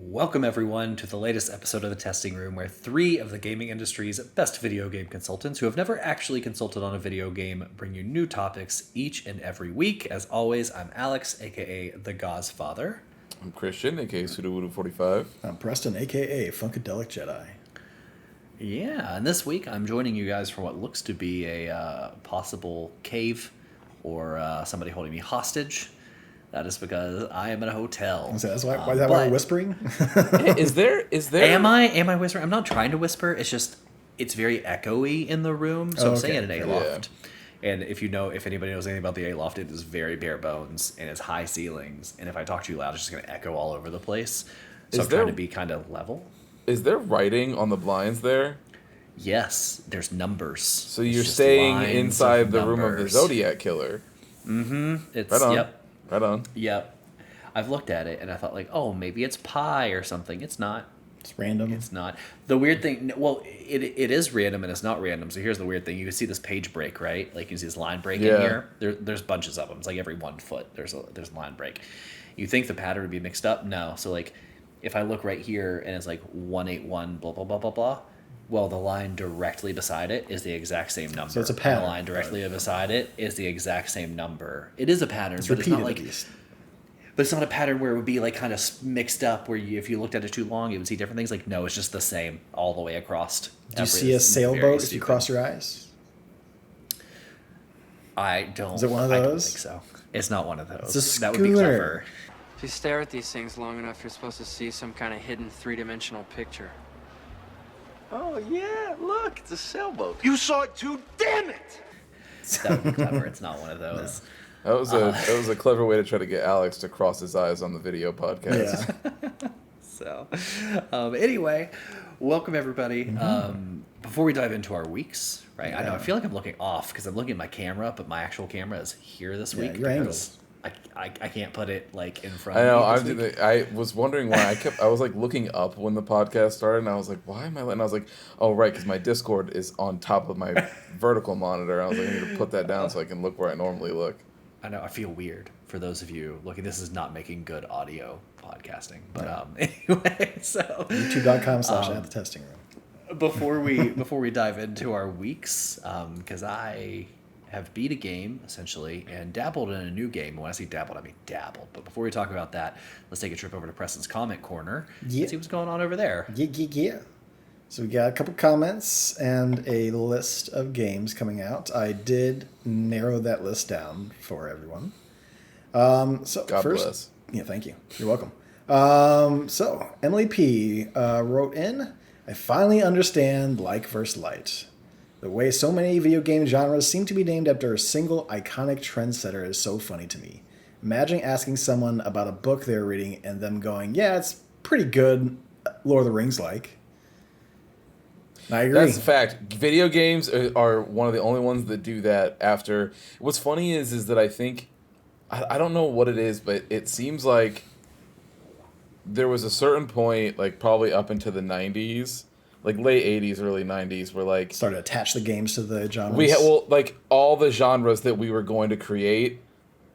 Welcome, everyone, to the latest episode of The Testing Room, where three of the gaming industry's best video game consultants who have never actually consulted on a video game bring you new topics each and every week. As always, I'm Alex, aka The Godfather. I'm Christian, aka Sudowoodoo45. I'm Preston, aka Funkadelic Jedi. Yeah, and this week I'm joining you guys for what looks to be a possible cave or somebody holding me hostage. That is because I am in a hotel. Is that why we're whispering? Is there? Am I whispering? I'm not trying to whisper. It's just it's very echoey in the room. So I'm staying in an A-loft. Yeah. And if anybody knows anything about the A-loft, it is very bare bones and it's high ceilings. And if I talk too loud, it's just going to echo all over the place. So I'm trying to be kind of level. Is there writing on the blinds there? Yes, there's numbers. So you're staying inside the room of the Zodiac Killer. Mm-hmm. It's right on. Yep. Right on. Yep. I've looked at it and I thought like, oh, maybe it's pie or something. It's not. It's random. It's not. The weird thing, well, it is random and it's not random. So here's the weird thing. You can see this page break, right? Like you can see this line break in here. There's bunches of them. It's like every 1 foot there's a line break. You think the pattern would be mixed up? No. So like if I look right here and it's like 181 blah, blah, blah, blah, blah. Well, the line directly beside it is the exact same number. So it's a pattern. And the line directly beside it is the exact same number. It is a pattern, it's but it's not like... at least. But it's not a pattern where it would be like kind of mixed up where if you looked at it too long, you would see different things. Like, no, it's just the same all the way across. Do you see a sailboat if you cross your eyes? I don't. Is it one of those? I don't think so. It's not one of those. It's a schooner. That would be clever. If you stare at these things long enough, you're supposed to see some kind of hidden three-dimensional picture. Oh, yeah, look, it's a sailboat. You saw it too, damn it! That would be clever. It's not one of those. No. That was a clever way to try to get Alex to cross his eyes on the video podcast. Yeah. So, anyway, welcome everybody. Mm-hmm. Before we dive into our weeks, right? Yeah. I know I feel like I'm looking off because I'm looking at my camera, but my actual camera is here this week. Your angles. I can't put it like in front. I know. I was wondering why I was like looking up when the podcast started, and I was like, why am I? And I was like, oh right, because my Discord is on top of my vertical monitor. I was like, I need to put that down so I can look where I normally look. I know. I feel weird for those of you looking. This is not making good audio podcasting, but anyway, so YouTube.com/at the testing room. Before we dive into our weeks, because I have beat a game essentially and dabbled in a new game. When I say dabbled, I mean dabbled. But before we talk about that, let's take a trip over to Preston's comment corner and see what's going on over there. Yeah. So we got a couple comments and a list of games coming out. I did narrow that list down for everyone. So God first, bless. Yeah, thank you. You're welcome. So Emily P wrote in, I finally understand like versus light. The way so many video game genres seem to be named after a single iconic trendsetter is so funny to me. Imagine asking someone about a book they're reading and them going, yeah, it's pretty good, Lord of the Rings like. I agree. That's a fact. Video games are one of the only ones that do that after. What's funny is that I think, I don't know what it is, but it seems like there was a certain point, like probably up into the 90s, like late 80s, early 90s, where like... started to attach the games to the genres. Like all the genres that we were going to create,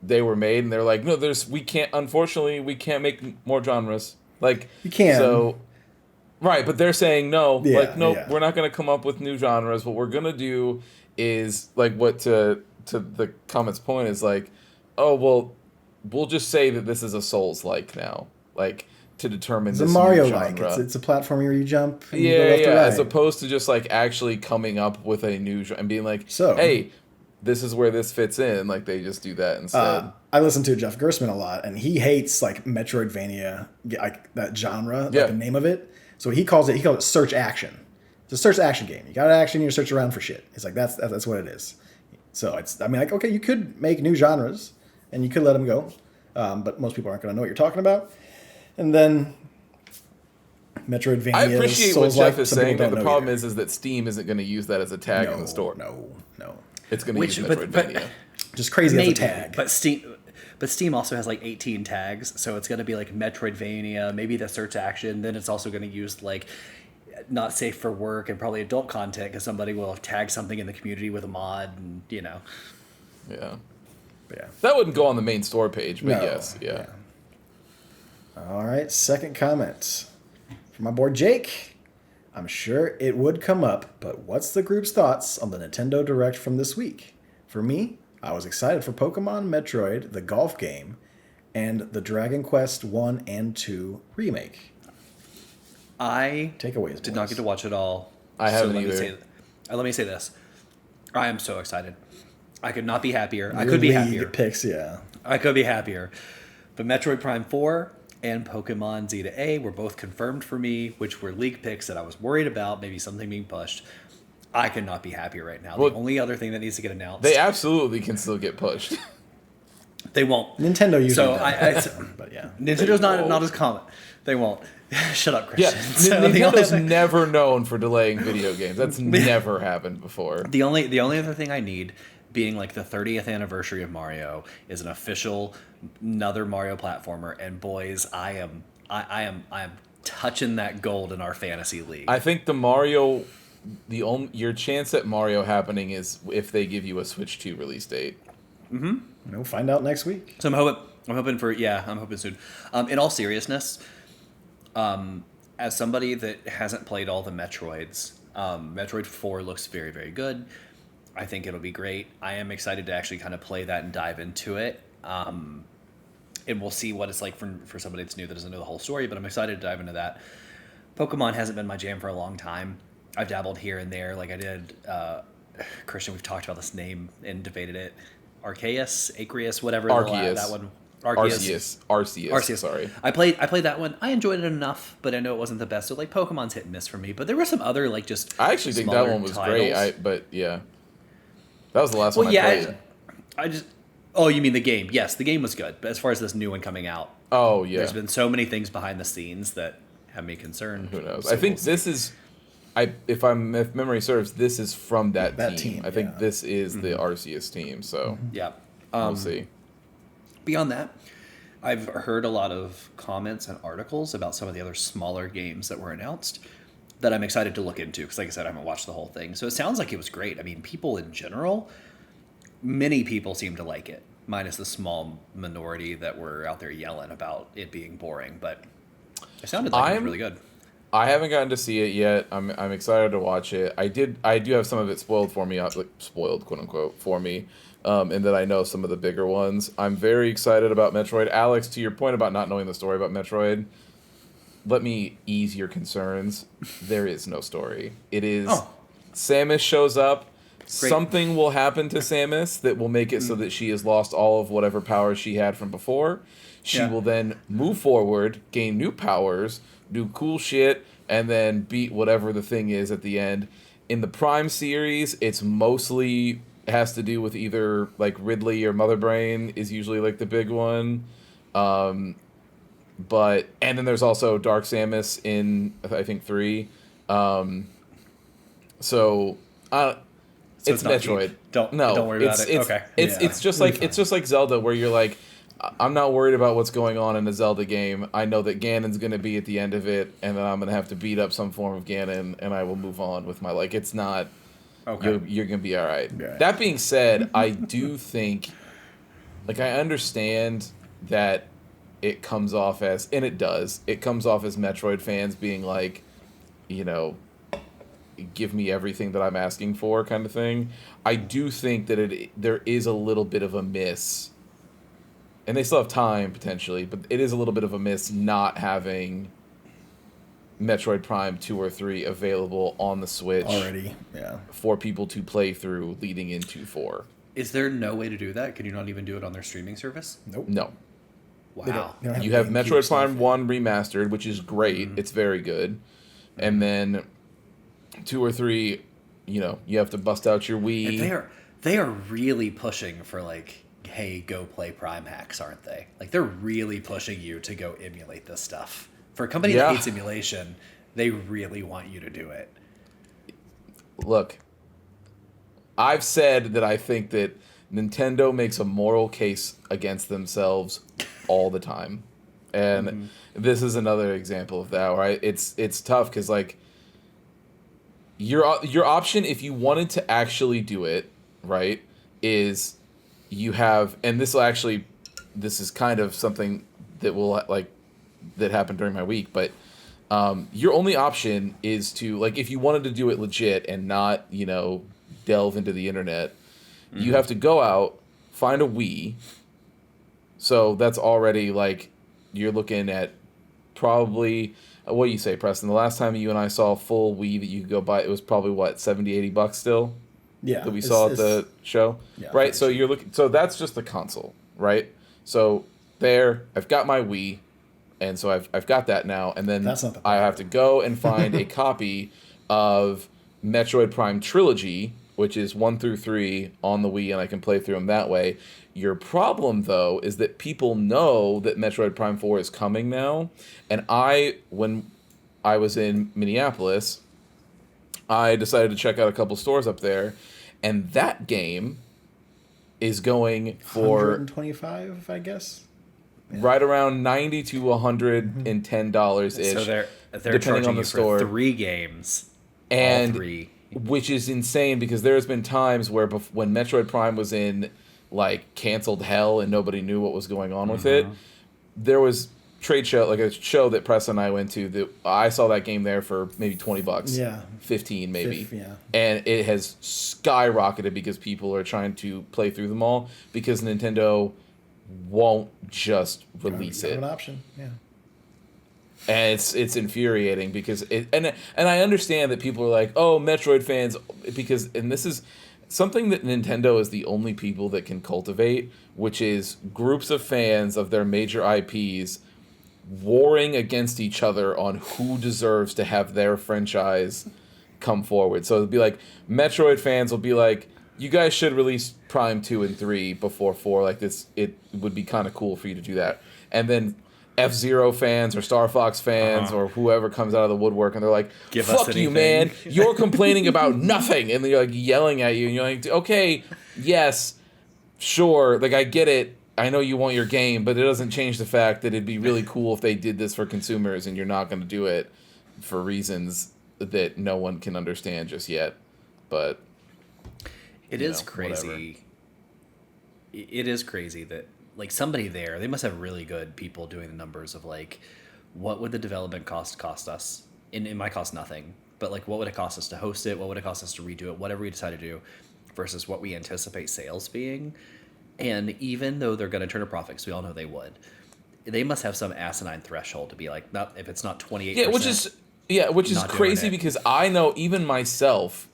they were made, and they're like, no, unfortunately, we can't make more genres. Like, you can. So... Right, but they're saying no, we're not going to come up with new genres. What we're going to do is, like, what to the comment's point is, like, oh, well, we'll just say that this is a Souls-like now, like, to determine it's this a Mario-like. Genre. It's a platform where you jump and you go left to right. As opposed to just, like, actually coming up with a new genre and being like, hey, this is where this fits in. Like, they just do that instead. I listen to Jeff Gerstmann a lot, and he hates, like, Metroidvania, like, that genre, like the name of it. So he calls it search action. It's a search action game. You got action, you search around for shit. It's like that's what it is. So okay, you could make new genres and you could let them go, but most people aren't going to know what you're talking about. And then Metroidvania. I appreciate what Jeff is saying, but the problem is that Steam isn't going to use that as a tag in the store. No. It's going to use Metroidvania. But just crazy maybe, as a tag. But Steam also has like 18 tags, so it's going to be like Metroidvania, maybe the search action. Then it's also going to use like not safe for work and probably adult content because somebody will have tagged something in the community with a mod, and Yeah. But yeah. That wouldn't go on the main store page, but yes, yeah. All right, second comment from my boy Jake. I'm sure it would come up, but what's the group's thoughts on the Nintendo Direct from this week? For me, I was excited for Pokemon Metroid, the golf game, and the Dragon Quest 1 and 2 remake. I Takeaways, did not get to watch it all. I haven't let either. Let me say this. I am so excited. I could not be happier. I could be happier. Picks, yeah. I could be happier. But Metroid Prime 4 and Pokemon Z to A were both confirmed for me, which were leak picks that I was worried about, maybe something being pushed. I could not be happier right now. Well, the only other thing that needs to get announced. They absolutely can still get pushed. They won't. Nintendo usually So does, but yeah. Nintendo's not as common. They won't. Shut up, Yeah, Christian. So Nintendo's never known for delaying video games. That's never happened before. The only other thing I need, being like the 30th anniversary of Mario, is an official another Mario platformer. And boys, I am touching that gold in our fantasy league. I think your chance at Mario happening is if they give you a Switch 2 release date. Mm-hmm. We'll find out next week. So I'm hoping soon. In all seriousness, as somebody that hasn't played all the Metroids, Metroid 4 looks very, very good. I think it'll be great. I am excited to actually kind of play that and dive into it. And we'll see what it's like for somebody that's new that doesn't know the whole story, but I'm excited to dive into that. Pokemon hasn't been my jam for a long time. I've dabbled here and there, like I did. Christian, we've talked about this name and debated it. Arceus, whatever. Arceus. That one. Arceus. Sorry. I played that one. I enjoyed it enough, but I know it wasn't the best. So like Pokemon's hit and miss for me. But there were some other like just. I actually think that one was titles. great. But yeah, that was the last one I played. I just. Oh, you mean the game? Yes, the game was good. But as far as this new one coming out, oh yeah, there's been so many things behind the scenes that have me concerned. Who knows? So I think this is. If memory serves, this is from that team. I think this is the Arceus team. So yeah, we'll see. Beyond that, I've heard a lot of comments and articles about some of the other smaller games that were announced that I'm excited to look into because, like I said, I haven't watched the whole thing. So it sounds like it was great. I mean, people in general, many people seem to like it, minus the small minority that were out there yelling about it being boring. But it sounded like it was really good. I haven't gotten to see it yet. I'm excited to watch it. I do have some of it spoiled for me, like spoiled, quote unquote, for me. And that I know some of the bigger ones. I'm very excited about Metroid. Alex, to your point about not knowing the story about Metroid, let me ease your concerns. There is no story. It is Samus shows up. Great. Something will happen to Samus that will make it so that she has lost all of whatever powers she had from before. She will then move forward, gain new powers, do cool shit, and then beat whatever the thing is at the end. In the Prime series, it's mostly has to do with either like Ridley or Mother Brain is usually like the big one. But and then there's also Dark Samus in I think 3. So it's Metroid. Don't worry about it. Okay. It's just like Zelda where you're like, I'm not worried about what's going on in a Zelda game. I know that Ganon's going to be at the end of it, and then I'm going to have to beat up some form of Ganon, and I will move on with my like. It's not. Okay. You're going to be all right. Yeah. That being said, I do think, like, I understand that it comes off as, and it does. It comes off as Metroid fans being like, you know, give me everything that I'm asking for, kind of thing. I do think that there is a little bit of a miss. And they still have time, potentially, but it is a little bit of a miss not having Metroid Prime 2 or 3 available on the Switch already, for people to play through leading into 4. Is there no way to do that? Can you not even do it on their streaming service? Nope. No. Wow. They don't you have Metroid Prime 1 remastered, which is great. It's very good. And then 2 or 3, you know, you have to bust out your Wii. And they are really pushing for like, hey, go play Prime hacks, aren't they? Like they're really pushing you to go emulate this stuff. For a company that hates emulation, they really want you to do it. Look, I've said that I think that Nintendo makes a moral case against themselves all the time. And this is another example of that, right? It's tough because, like, your option, if you wanted to actually do it, right, is you have, and this is kind of something that will, like, that happened during my week, but your only option is to, like, if you wanted to do it legit and not, you know, delve into the internet, you have to go out, find a Wii. So that's already, like, you're looking at probably, what do you say, Preston? The last time you and I saw a full Wii that you could go buy, it was probably, what, $70, $80 still? Yeah. That we saw at the show? Yeah, right? So you're looking, so that's just the console, right? So there, I've got my Wii, and so I've got that now, and then I have to go and find a copy of Metroid Prime Trilogy, which is 1 through 3 on the Wii, and I can play through them that way. Your problem, though, is that people know that Metroid Prime 4 is coming now, and when I was in Minneapolis, I decided to check out a couple stores up there, and that game is going for $125, I guess. Yeah. Right around $90 to $110 ish. So they're depending charging on the you store. for 3 games, and all 3. Which is insane because there's been times where when Metroid Prime was in like canceled hell and nobody knew what was going on with it, there was trade show, like a show that Press and I went to, that I saw that game there for maybe $20. Yeah. 15 maybe. Yeah. And it has skyrocketed because people are trying to play through them all because Nintendo won't just release it. An option, yeah. And it's infuriating because and I understand that people are like, oh, Metroid fans, because, and this is something that Nintendo is the only people that can cultivate, which is groups of fans of their major IPs warring against each other on who deserves to have their franchise come forward. So it'll be like Metroid fans will be like, you guys should release Prime 2 and 3 before 4. Like this, it would be kind of cool for you to do that. And then F-Zero fans or Star Fox fans or whoever comes out of the woodwork and they're like, fuck you, man. You're complaining about nothing. And they're like yelling at you. And you're like, okay, yes, sure. Like, I get it. I know you want your game, but it doesn't change the fact that it'd be really cool if they did this for consumers and you're not going to do it for reasons that no one can understand just yet. But it is crazy. It is crazy that, like, somebody there, they must have really good people doing the numbers of, like, what would the development cost us? It might cost nothing, but, like, what would it cost us to host it? What would it cost us to redo it? Whatever we decide to do versus what we anticipate sales being. And even though they're going to turn a profit, because we all know they would, they must have some asinine threshold to be like, not, if it's not 28%. Which is crazy because I know even myself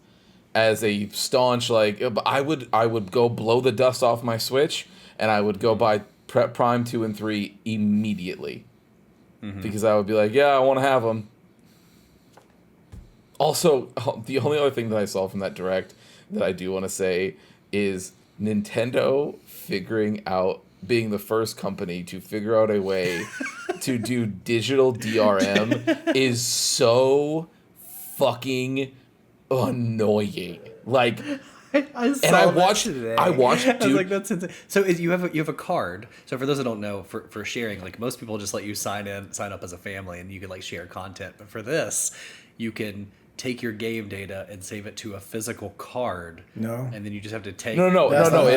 as a staunch, like, I would go blow the dust off my Switch and I would go buy Prime 2 and 3 immediately. Because I would be like, yeah, I want to have them. Also, the only other thing that I saw from that Direct that I do want to say is Nintendo being the first company to figure out a way to do digital DRM is so fucking annoying. Like, I watched, dude. I was like, that's insane. So you have a card. So for those that don't know, for sharing, like, most people just let you sign up as a family, and you can, like, share content. But for this, you can take your game data and save it to a physical card. No. And then you just have to take. No. It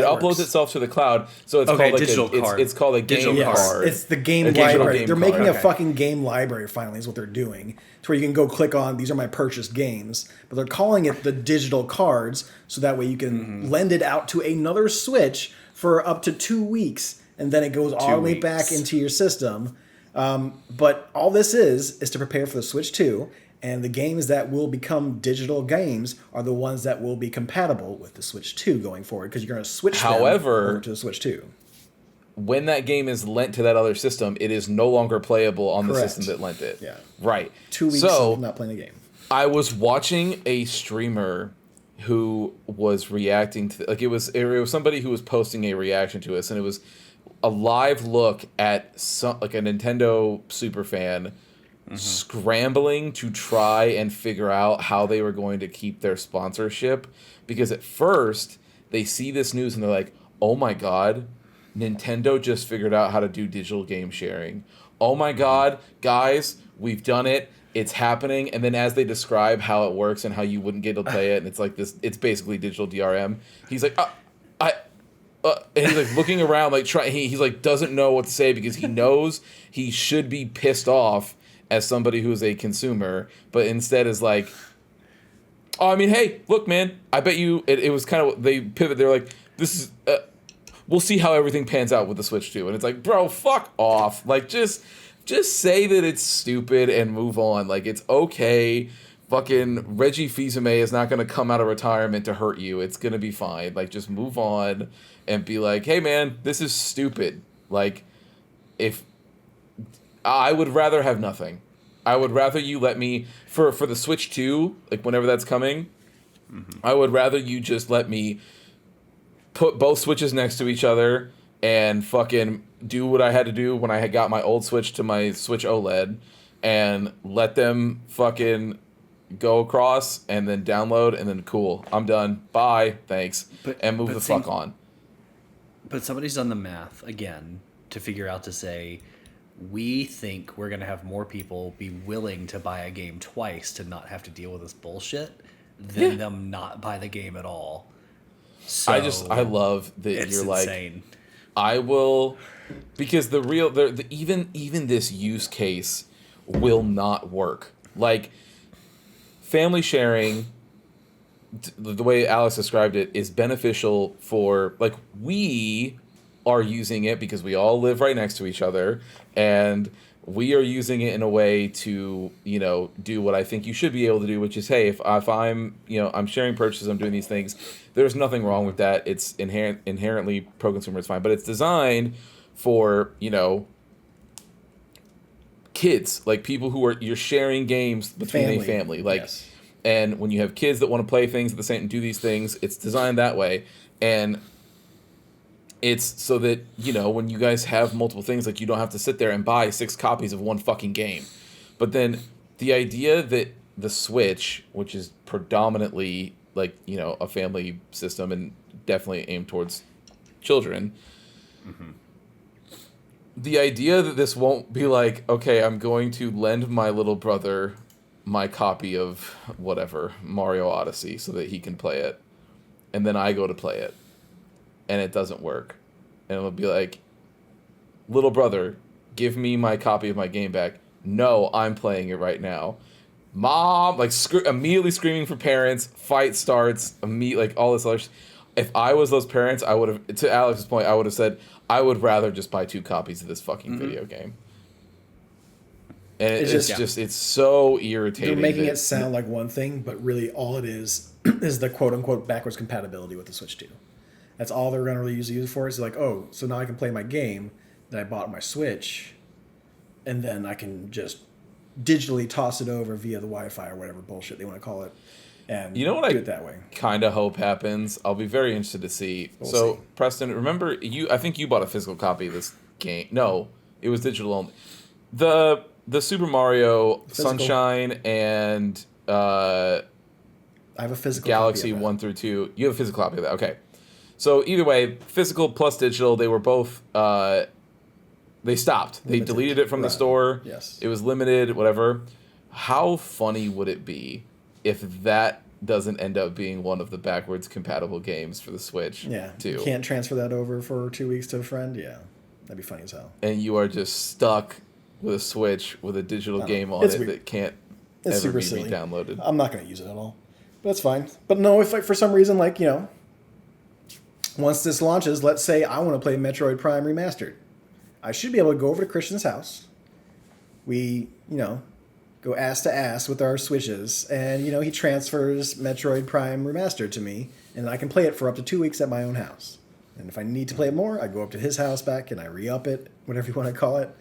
uploads itself to the cloud. So it's called like digital card. It's called a game card. It's the game library. They're making a fucking game library. Finally, is what they're doing. To where you can go click on, these are my purchased games, but they're calling it the digital cards, so that way you can lend it out to another Switch for up to 2 weeks, and then it goes all the way back into your system. But all this is to prepare for the Switch 2. And the games that will become digital games are the ones that will be compatible with the Switch 2 going forward, because you're going to switch them over to the Switch 2. When that game is lent to that other system, it is no longer playable on the system that lent it. Yeah. Right. 2 weeks of not playing the game. I was watching a streamer who was reacting to, like, it was somebody who was posting a reaction to us, and it was a live look at like a Nintendo super fan scrambling to try and figure out how they were going to keep their sponsorship, because at first they see this news and they're like, oh my god, Nintendo just figured out how to do digital game sharing. Oh my god, guys, we've done it. It's happening. And then as they describe how it works and how you wouldn't get to play it, and it's like this, it's basically digital DRM. He's like, and he's like looking around, like he's like doesn't know what to say because he knows he should be pissed off as somebody who's a consumer, but instead is like, oh, I mean, hey, look, man, I bet you it was kind of, they pivot. They're like, this is, we'll see how everything pans out with the Switch 2. And it's like, bro, fuck off. Like, just say that it's stupid and move on. Like, it's okay. Fucking Reggie Fils-Aimé is not going to come out of retirement to hurt you. It's going to be fine. Like, just move on and be like, hey, man, this is stupid. Like, if I would rather have nothing. I would rather you let me, for the Switch 2, like, whenever that's coming, I would rather you just let me put both Switches next to each other and fucking do what I had to do when I had got my old Switch to my Switch OLED and let them fucking go across and then download and then cool, I'm done, bye, thanks, and move the fuck on. But somebody's done the math again to figure out to say, we think we're going to have more people be willing to buy a game twice to not have to deal with this bullshit than them not buy the game at all. So I love that you're insane. Like, I will, because even this use case will not work. Like, family sharing, the way Alex described it, is beneficial for, like, we are using it because we all live right next to each other, and we are using it in a way to, you know, do what I think you should be able to do, which is, hey, if I'm, you know, I'm sharing purchases, I'm doing these things, there's nothing wrong with that. It's inherently pro-consumer, it's fine, but it's designed for, you know, kids, like people who are, you're sharing games between a family, like, yes. And when you have kids that want to play things at the same, do these things, it's designed that way, and it's so that, you know, when you guys have multiple things, like, you don't have to sit there and buy 6 copies of one fucking game. But then the idea that the Switch, which is predominantly, like, you know, a family system and definitely aimed towards children, the idea that this won't be like, okay, I'm going to lend my little brother my copy of whatever, Mario Odyssey, so that he can play it, and then I go to play it, and it doesn't work. And it'll be like, little brother, give me my copy of my game back. No, I'm playing it right now. Mom, like, immediately screaming for parents, fight starts, like, all this other If I was those parents, I would have, to Alex's point, I would have said, I would rather just buy 2 copies of this fucking video game. And it's so irritating. They're making it sound like one thing, but really all it is the quote-unquote backwards compatibility with the Switch 2. That's all they're going to really use it for. Is like, oh, so now I can play my game that I bought on my Switch, and then I can just digitally toss it over via the Wi-Fi or whatever bullshit they want to call it, and you know what, do it that way. Kind of hope happens. I'll be very interested to see. We'll see. Preston, remember, I think you bought a physical copy of this game. No, it was digital only. The Super Mario Sunshine and I have a physical Galaxy copy of that. 1 through 2. You have a physical copy of that. Okay. So either way, physical plus digital, they were both they stopped. Limited. They deleted it from the store. Yes. It was limited, whatever. How funny would it be if that doesn't end up being one of the backwards compatible games for the Switch? Yeah. Too. You can't transfer that over for 2 weeks to a friend? Yeah. That'd be funny as hell. And you are just stuck with a Switch with a digital game on it that can't ever be downloaded. I'm not going to use it at all. But that's fine. But no, if, like, for some reason, like, you know, once this launches, let's say I want to play Metroid Prime Remastered. I should be able to go over to Christian's house. We, you know, go ass to ass with our Switches. And, you know, he transfers Metroid Prime Remastered to me. And I can play it for up to 2 weeks at my own house. And if I need to play it more, I go up to his house back and I re-up it, whatever you want to call it.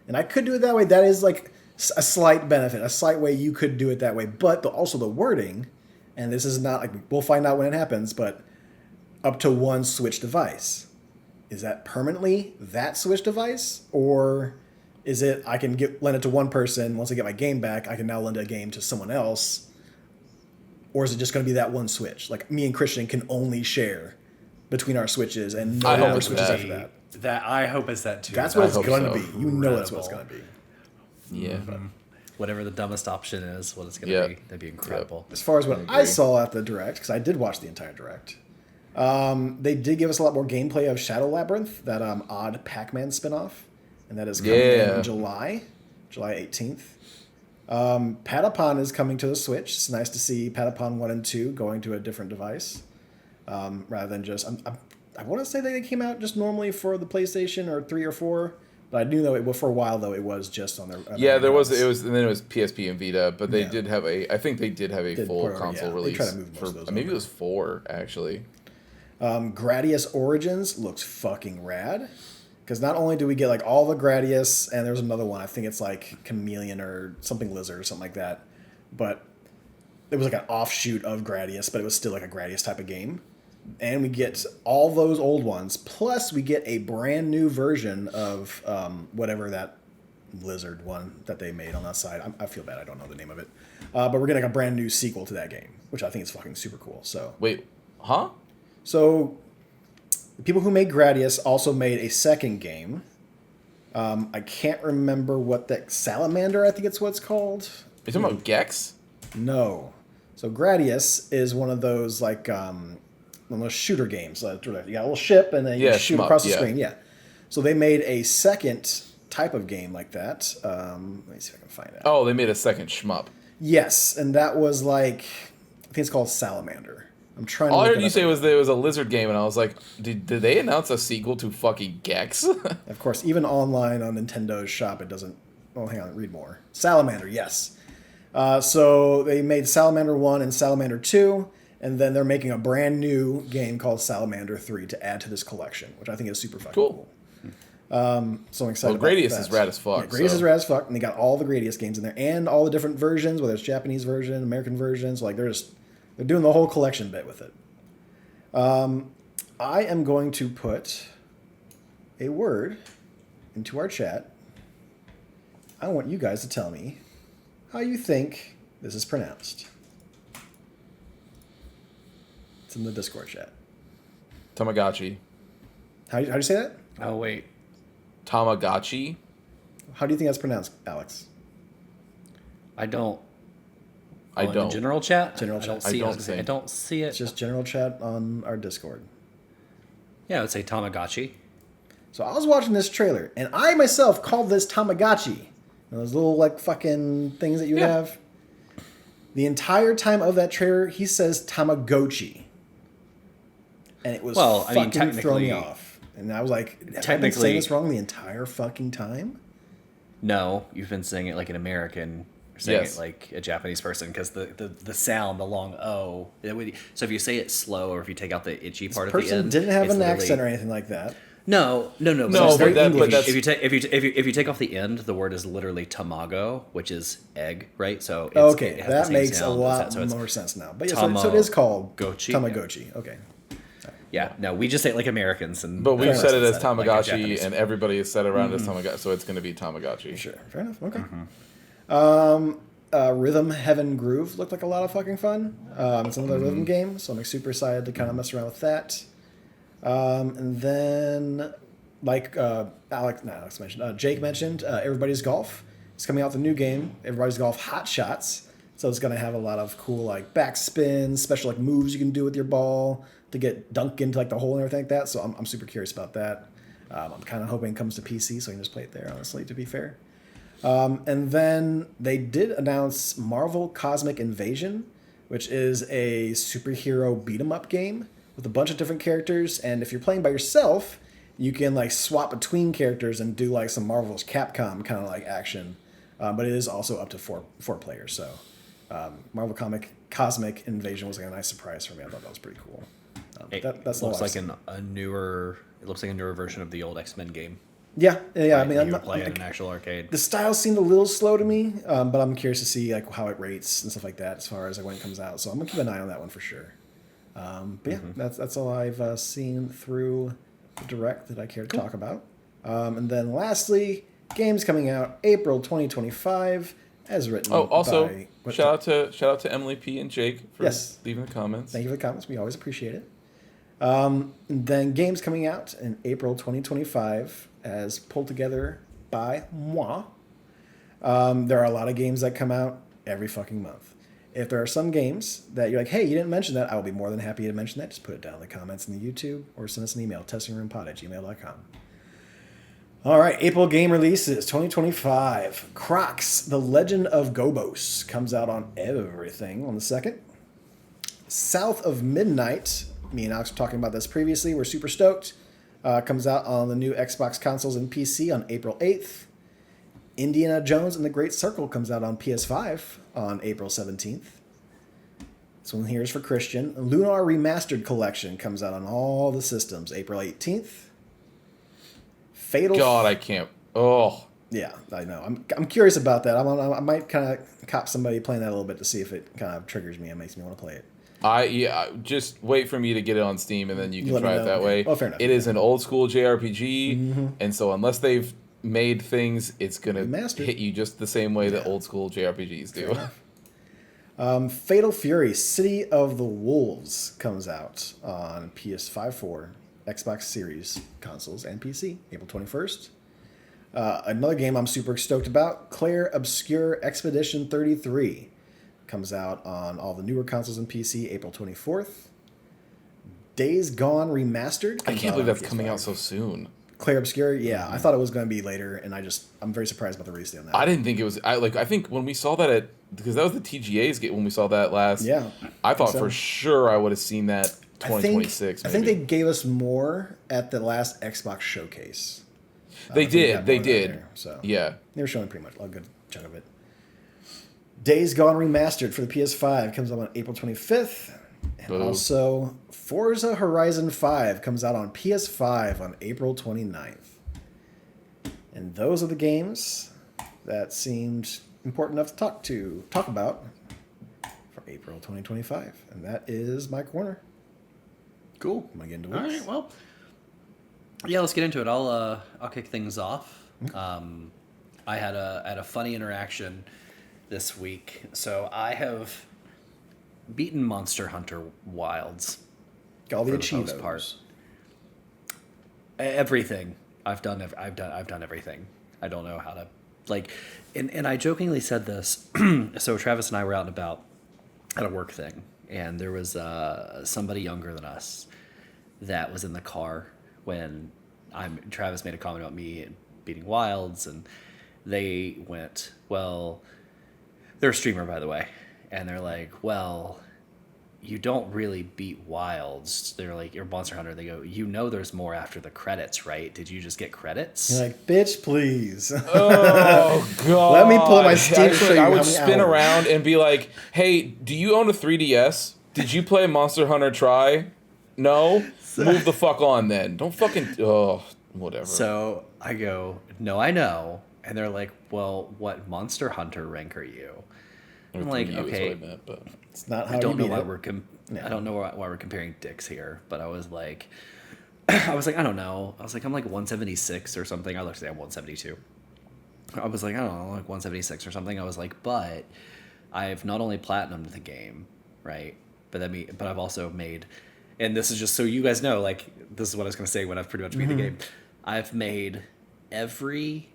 And I could do it that way. That is like a slight benefit, a slight way you could do it that way. But also the wording, and this is not like, we'll find out when it happens, but up to 1 Switch device. Is that permanently that Switch device? Or is it I can lend it to one person, once I get my game back, I can now lend a game to someone else? Or is it just going to be that 1 Switch? Like, me and Christian can only share between our Switches and no more Switches after that. That I hope it's that too. That's what it's going to be. You know that's what it's going to be. Yeah. Whatever the dumbest option is, what it's going to be. That'd be incredible. As far as what I saw at the Direct, because I did watch the entire Direct, They did give us a lot more gameplay of Shadow Labyrinth, that odd Pac-Man spinoff, and that is coming in July 18th. Patapon is coming to the Switch. It's nice to see Patapon 1 and 2 going to a different device, rather than just... I want to say that they came out just normally for the PlayStation or 3 or 4, but I do know for a while though it was just on their. There was and then it was PSP and Vita, but they did have I think they did have a full console release. They try to move most of those maybe over. it was 4 actually. Gradius Origins looks fucking rad, because not only do we get like all the Gradius, and there's another one, I think it's like Chameleon or something Lizard or something like that, but it was like an offshoot of Gradius, but it was still like a Gradius type of game. And we get all those old ones, plus we get a brand new version of whatever that Lizard one that they made on that side. I feel bad, I don't know the name of it. But we're getting a brand new sequel to that game, which I think is fucking super cool. So wait, huh? So the people who made Gradius also made a second game. I can't remember what that Salamander, I think it's what it's called. Are you talking about Gex? No. So Gradius is one of those like one of those shooter games. You got a little ship and then you shoot across the screen. Yeah. So they made a second type of game like that. Let me see if I can find it. Oh, they made a second shmup. Yes, and that was like, I think it's called Salamander. I'm trying. All I heard you say was there was a Lizard game, and I was like, did they announce a sequel to fucking Gex? Of course, even online on Nintendo's shop, it doesn't. Oh, hang on, read more. Salamander, yes. So they made Salamander 1 and Salamander 2. And then they're making a brand new game called Salamander 3 to add to this collection, which I think is super fucking cool. So I'm excited about that. Gradius is rad as fuck. Yeah, Gradius is rad as fuck, and they got all the Gradius games in there, and all the different versions, whether it's Japanese version, American versions. Like they're doing the whole collection bit with it. I am going to put a word into our chat. I want you guys to tell me how you think this is pronounced. It's in the Discord chat. Tamagotchi. How do you say that? Oh, wait. Tamagotchi? How do you think that's pronounced, Alex? I don't. In the general chat? General chat. I don't see it. It's just general chat on our Discord. Yeah, I would say Tamagotchi. So I was watching this trailer, and I myself called this Tamagotchi. Those little like fucking things that you have. The entire time of that trailer, he says Tamagotchi. And it was fucking throwing me off. And I was like, have I been saying this wrong the entire fucking time? No, you've been saying it like an American, saying it like a Japanese person, because the sound, the long O. So if you say it slow, or if you take out the itchy part at the end, person didn't have an accent or anything like that. No. But that's, if you take off the end, the word is literally tamago, which is egg, right? So it that makes a lot more sense now. But yeah, so it is called Tamagotchi. Yeah. Okay. Yeah, no, we just say it like Americans, but we've said it as Tamagotchi, like and everybody has said it around as Tamagotchi, so it's going to be Tamagotchi. Sure, fair enough. Okay. Rhythm Heaven Groove looked like a lot of fucking fun. It's another rhythm game, so I'm super excited to kind of mess around with that. And then, like Alex mentioned, Jake mentioned, Everybody's Golf. It's coming out with a new game, Everybody's Golf Hot Shots. So it's going to have a lot of cool like backspins, special like moves you can do with your ball to get dunked into like the hole and everything like that. So I'm super curious about that. I'm kind of hoping it comes to PC so I can just play it there, honestly, to be fair. And then they did announce Marvel Cosmic Invasion, which is a superhero beat-em-up game with a bunch of different characters. And if you're playing by yourself, you can like swap between characters and do like some Marvel's Capcom kind of like action. But it is also up to four players. So Marvel Cosmic Invasion was like a nice surprise for me. I thought that was pretty cool. That's looks like a newer. It looks like a newer version of the old X-Men game. Yeah. Right? I mean, I'm not playing an actual arcade. The style seemed a little slow to me, but I'm curious to see like how it rates and stuff like that as far as like when it comes out. So I'm gonna keep an eye on that one for sure. But yeah, that's all I've seen through the direct that I care to talk about. And then lastly, games coming out April 2025 as written. Oh, also by, shout out to Emily P and Jake for leaving the comments. Thank you for the comments. We always appreciate it. And then games coming out in April 2025 as pulled together by moi. There are a lot of games that come out every fucking month. if there are some games that you're like, hey, you didn't mention that, I will be more than happy to mention that. Just put it down in the comments in the YouTube or send us an email, testingroompod@gmail.com. All right, April game releases 2025. Crocs, The Legend of Gobos comes out on everything on the 2nd. South of Midnight, me and Alex were talking about this previously, we're super stoked. Comes out on the new Xbox consoles and PC on April 8th. Indiana Jones and the Great Circle comes out on PS5 on April 17th. This one here is for Christian. Lunar Remastered Collection comes out on all the systems April 18th. Fatal. God, I can't. Oh. Yeah, I know. I'm curious about that. I might kind of cop somebody playing that a little bit to see if it kind of triggers me and makes me want to play it. Just wait for me to get it on Steam and then you can Let me try know. it that Okay. way. Oh, fair enough. It is an old school JRPG, and so unless they've made things, it's gonna Remastered. hit you just the same way that old school JRPGs do. Fatal Fury: City of the Wolves comes out on PS5, 4, Xbox Series consoles, and PC, April 21st. Another game I'm super stoked about, Claire Obscure Expedition 33, comes out on all the newer consoles and PC, April 24th. Days Gone Remastered. I comes can't out believe on that's coming PS5. out so soon. Claire Obscure, yeah, I thought it was going to be later, and I'm very surprised about the release date on that. I didn't think it was. I think when we saw that because that was the TGA's game when we saw that last. Yeah, I thought so. for sure I would have seen that 2026. I think they gave us more at the last Xbox showcase. They I think we did. got They more of that did. there, so Yeah. they were showing pretty much a good chunk of it. Days Gone Remastered for the PS5 comes out on April 25th. And Boom. also, Forza Horizon 5 comes out on PS5 on April 29th. And those are the games that seemed important enough to talk about for April 2025. And that is my corner. Cool. Am I getting to All weeks? right. Well, yeah. Let's get into it. I'll kick things off. I had a funny interaction this week. So I have beaten Monster Hunter Wilds. All the for the most achievements. part. Everything. I've done everything. I don't know how to and I jokingly said this. So Travis and I were out and about at a work thing, and there was somebody younger than us that was in the car when Travis made a comment about me beating Wilds, and they went, well, they're a streamer, by the way, and they're like, well, you don't really beat Wilds. They're like, you're Monster Hunter. They go, there's more after the credits, right? Did you just get credits? You're like, bitch, please. Oh god! Let me pull up my Steam to show you I how would many spin hours. around and be like, "Hey, do you own a 3DS? Did you play Monster Hunter Try? No, move the fuck on then. Don't fucking whatever." So I go, no, I know. And they're like, well, what Monster Hunter rank are you? Or I'm like, 3U is what okay. I meant, but It's not how I don't you know beat why it. we're Yeah. I don't know why we're comparing dicks here, but I was like, I don't know. I was like, I'm like 176 or something. I looked at I'm 172. I was like, I don't know, like 176 or something. I was like, but I've not only platinumed the game, right? But I've also made, and this is just so you guys know, like this is what I was gonna say when I've pretty much beat the game. I've made every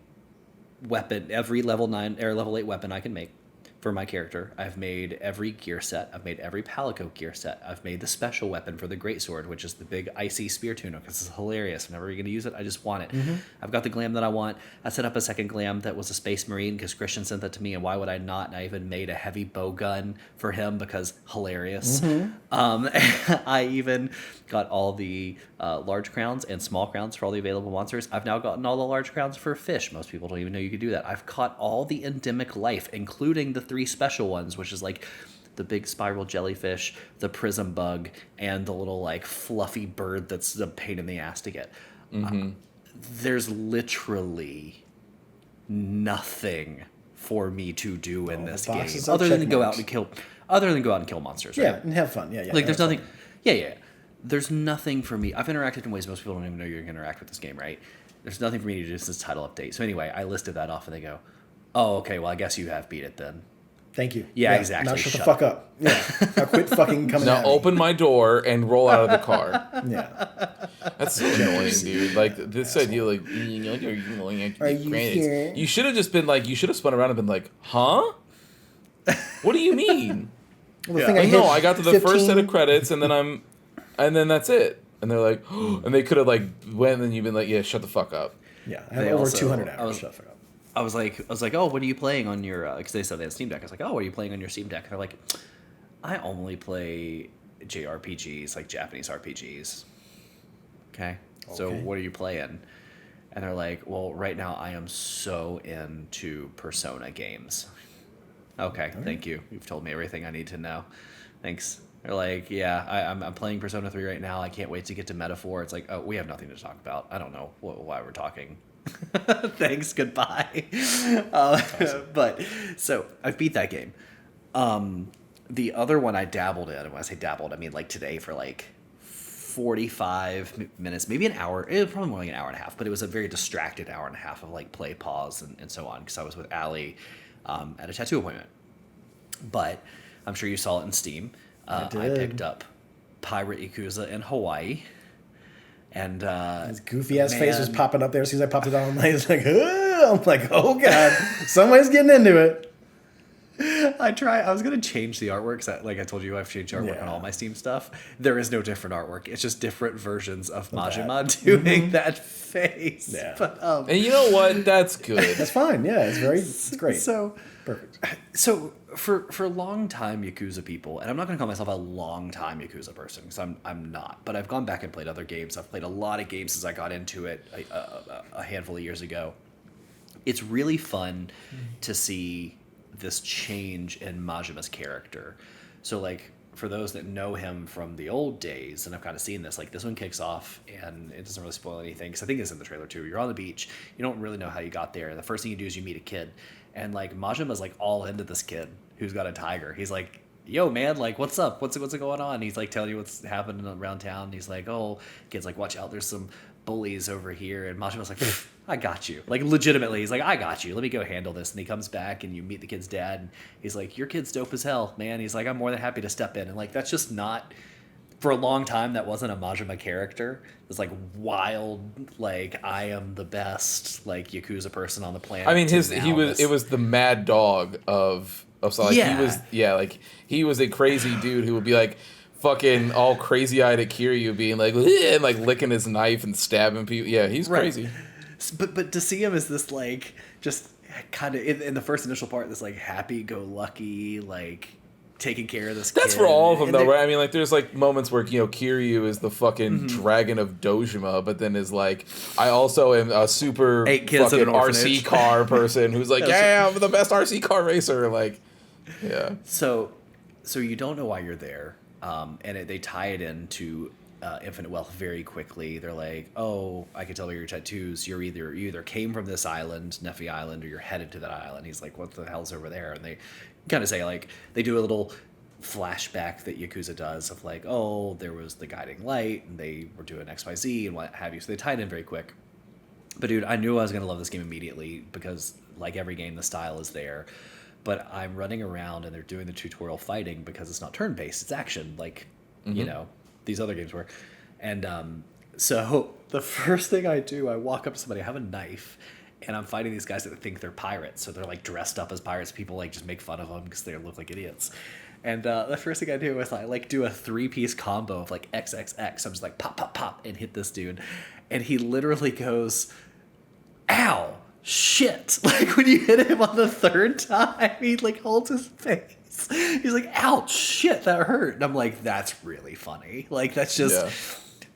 weapon, every level 9 or level 8 weapon I can make for my character. I've made every gear set. I've made every Palico gear set. I've made the special weapon for the greatsword, which is the big icy spear tuna, because it's hilarious. I'm never going to use it. I just want it. I've got the glam that I want. I set up a second glam that was a Space Marine because Christian sent that to me, and why would I not? And I even made a heavy bow gun for him because hilarious. I even got all the large crowns and small crowns for all the available monsters. I've now gotten all the large crowns for fish. Most people don't even know you could do that. I've caught all the endemic life, including the 3 special ones, which is like the big spiral jellyfish, the prism bug, and the little like fluffy bird that's a pain in the ass to get. There's literally nothing for me to do in this game boxes are other than check go marks. out and kill monsters. Right? Yeah, and have fun. Yeah. Like there's that's nothing. Yeah. There's nothing for me. I've interacted in ways most people don't even know you're going to interact with this game, right? There's nothing for me to do since this title update. So anyway, I listed that off, and they go, "Oh, okay. Well, I guess you have beat it then." Thank you. Yeah, exactly. Now shut the Shut fuck up. Yeah. Now quit fucking coming now at me. open my door and roll out of the car. Yeah. That's so annoying, dude. Like this idea, like Are you granted, here? you should have just been like, you should have spun around and been like, huh? What do you mean? Well, the Yeah. thing Like, hit no, I got to the first set of 15 credits, and then that's it. And they're like, and they could have like went, and you've been like, yeah, shut the fuck up. Yeah, I have They over also- 200 I hours. was- Shut the fuck up. I was like, oh, what are you playing on your? Because they said they had Steam Deck. I was like, oh, what are you playing on your Steam Deck? And they're like, I only play JRPGs, like Japanese RPGs. Okay. So Okay. what are you playing? And they're like, well, right now I am so into Persona games. Okay, thank you. You've told me everything I need to know. Thanks. They're like, yeah, I'm playing Persona 3 right now. I can't wait to get to Metaphor. It's like, oh, we have nothing to talk about. I don't know why we're talking. Thanks, goodbye. But, so, I've beat that game. The other one I dabbled in, and when I say dabbled, I mean like today for like 45 minutes, maybe an hour. It was probably more like an hour and a half, but it was a very distracted hour and a half of like play, pause, and so on, because I was with Allie at a tattoo appointment. But I'm sure you saw it in Steam. I did. picked up Pirate Yakuza in Hawaii. And His goofy ass face was popping up there as soon as I popped it on. He's like, I'm like, oh god, somebody's getting into it. I was gonna change the artwork, 'cause like I told you, I've changed artwork on Yeah. all my Steam stuff. There is no different artwork. It's just different versions of Majima that. doing that face. Yeah. But, And you know what? That's good. That's fine. Yeah, it's great. So Perfect. So for long time Yakuza people, and I'm not going to call myself a long time Yakuza person because I'm not, but I've gone back and played other games. I've played a lot of games since I got into it a handful of years ago. It's really fun to see this change in Majima's character. So like for those that know him from the old days, and I've kind of seen this, like this one kicks off, and it doesn't really spoil anything because I think it's in the trailer too. You're on the beach, you don't really know how you got there. The first thing you do is you meet a kid, and like Majima's like all into this kid who's got a tiger. He's like, yo man, like what's up? What's going on? He's like telling you what's happening around town. He's like, oh, kid's like, watch out, there's some bullies over here. And Majima's like, I got you. Like legitimately, he's like, I got you. Let me go handle this. And he comes back and you meet the kid's dad. And he's like, your kid's dope as hell, man. He's like, I'm more than happy to step in. And like, that's just not, for a long time, that wasn't a Majima character. It was like wild, like I am the best, like Yakuza person on the planet. I mean, it it was the mad dog of so like Yeah. he was a crazy dude who would be like fucking all crazy eyed at Kiryu being like and like licking his knife and stabbing people. Yeah, he's Right. crazy. But to see him as this like just kind of in the first initial part, this like happy-go-lucky like taking care of this kid. That's for all of them And though, they- right? I mean, like there's like moments where Kiryu is the fucking Mm-hmm. dragon of Dojima, but then is like I also am a super 8 kids in fucking an RC orphanage. car person who's like, yeah, I'm the best RC car racer. Like, yeah. So you don't know why you're there, and they tie it into Infinite Wealth very quickly. They're like, oh, I can tell by your tattoos, you either came from this island, Nefi Island, or you're headed to that island. He's like, what the hell's over there? And they kind of say like they do a little flashback that Yakuza does of like, oh, there was the guiding light, and they were doing XYZ and what have you. So they tied in very quick. But dude, I knew I was gonna love this game immediately because, like every game, the style is there. But I'm running around and they're doing the tutorial fighting because it's not turn-based; it's action, like you know these other games were. And so the first thing I do, I walk up to somebody, I have a knife, and I'm fighting these guys that think they're pirates. So they're like dressed up as pirates. People like just make fun of them because they look like idiots. And the first thing I do is I like do a 3-piece combo of like XXX. I'm just like pop, pop, pop, and hit this dude, and he literally goes, "Ow, shit!" Like when you hit him on the third time, he like holds his face. He's like, "Ouch, shit, that hurt." And I'm like, "That's really funny." Like that's just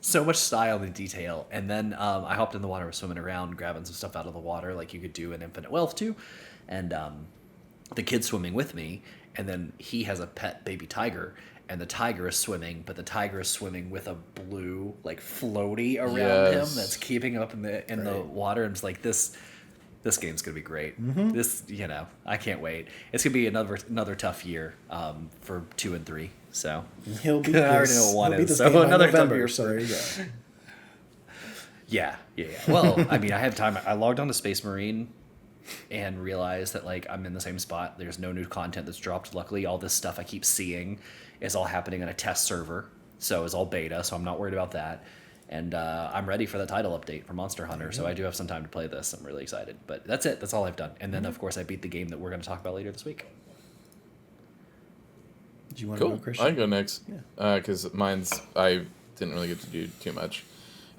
so much style and detail. And then I hopped in the water, was swimming around, grabbing some stuff out of the water, like you could do in Infinite Wealth too. And the kid's swimming with me, and then he has a pet baby tiger, and the tiger is swimming, but the tiger is swimming with a blue like floaty around him that's keeping him up in the water. And it's like this game's gonna be great. This, I can't wait. It's gonna be another tough year for 2 and 3. So He'll beat I already this. know what one He'll beat is. this So game by another November. year. So there you go. Yeah. Well, I mean, I have time. I logged on to Space Marine and realized that like I'm in the same spot. There's no new content that's dropped. Luckily, all this stuff I keep seeing is all happening on a test server, so it's all beta. So I'm not worried about that. And I'm ready for the title update for Monster Hunter. So I do have some time to play this. I'm really excited. But that's it. That's all I've done. And then of course I beat the game that we're going to talk about later this week. Do you want to Cool. go, Christian? I can go next. Because I didn't really get to do too much.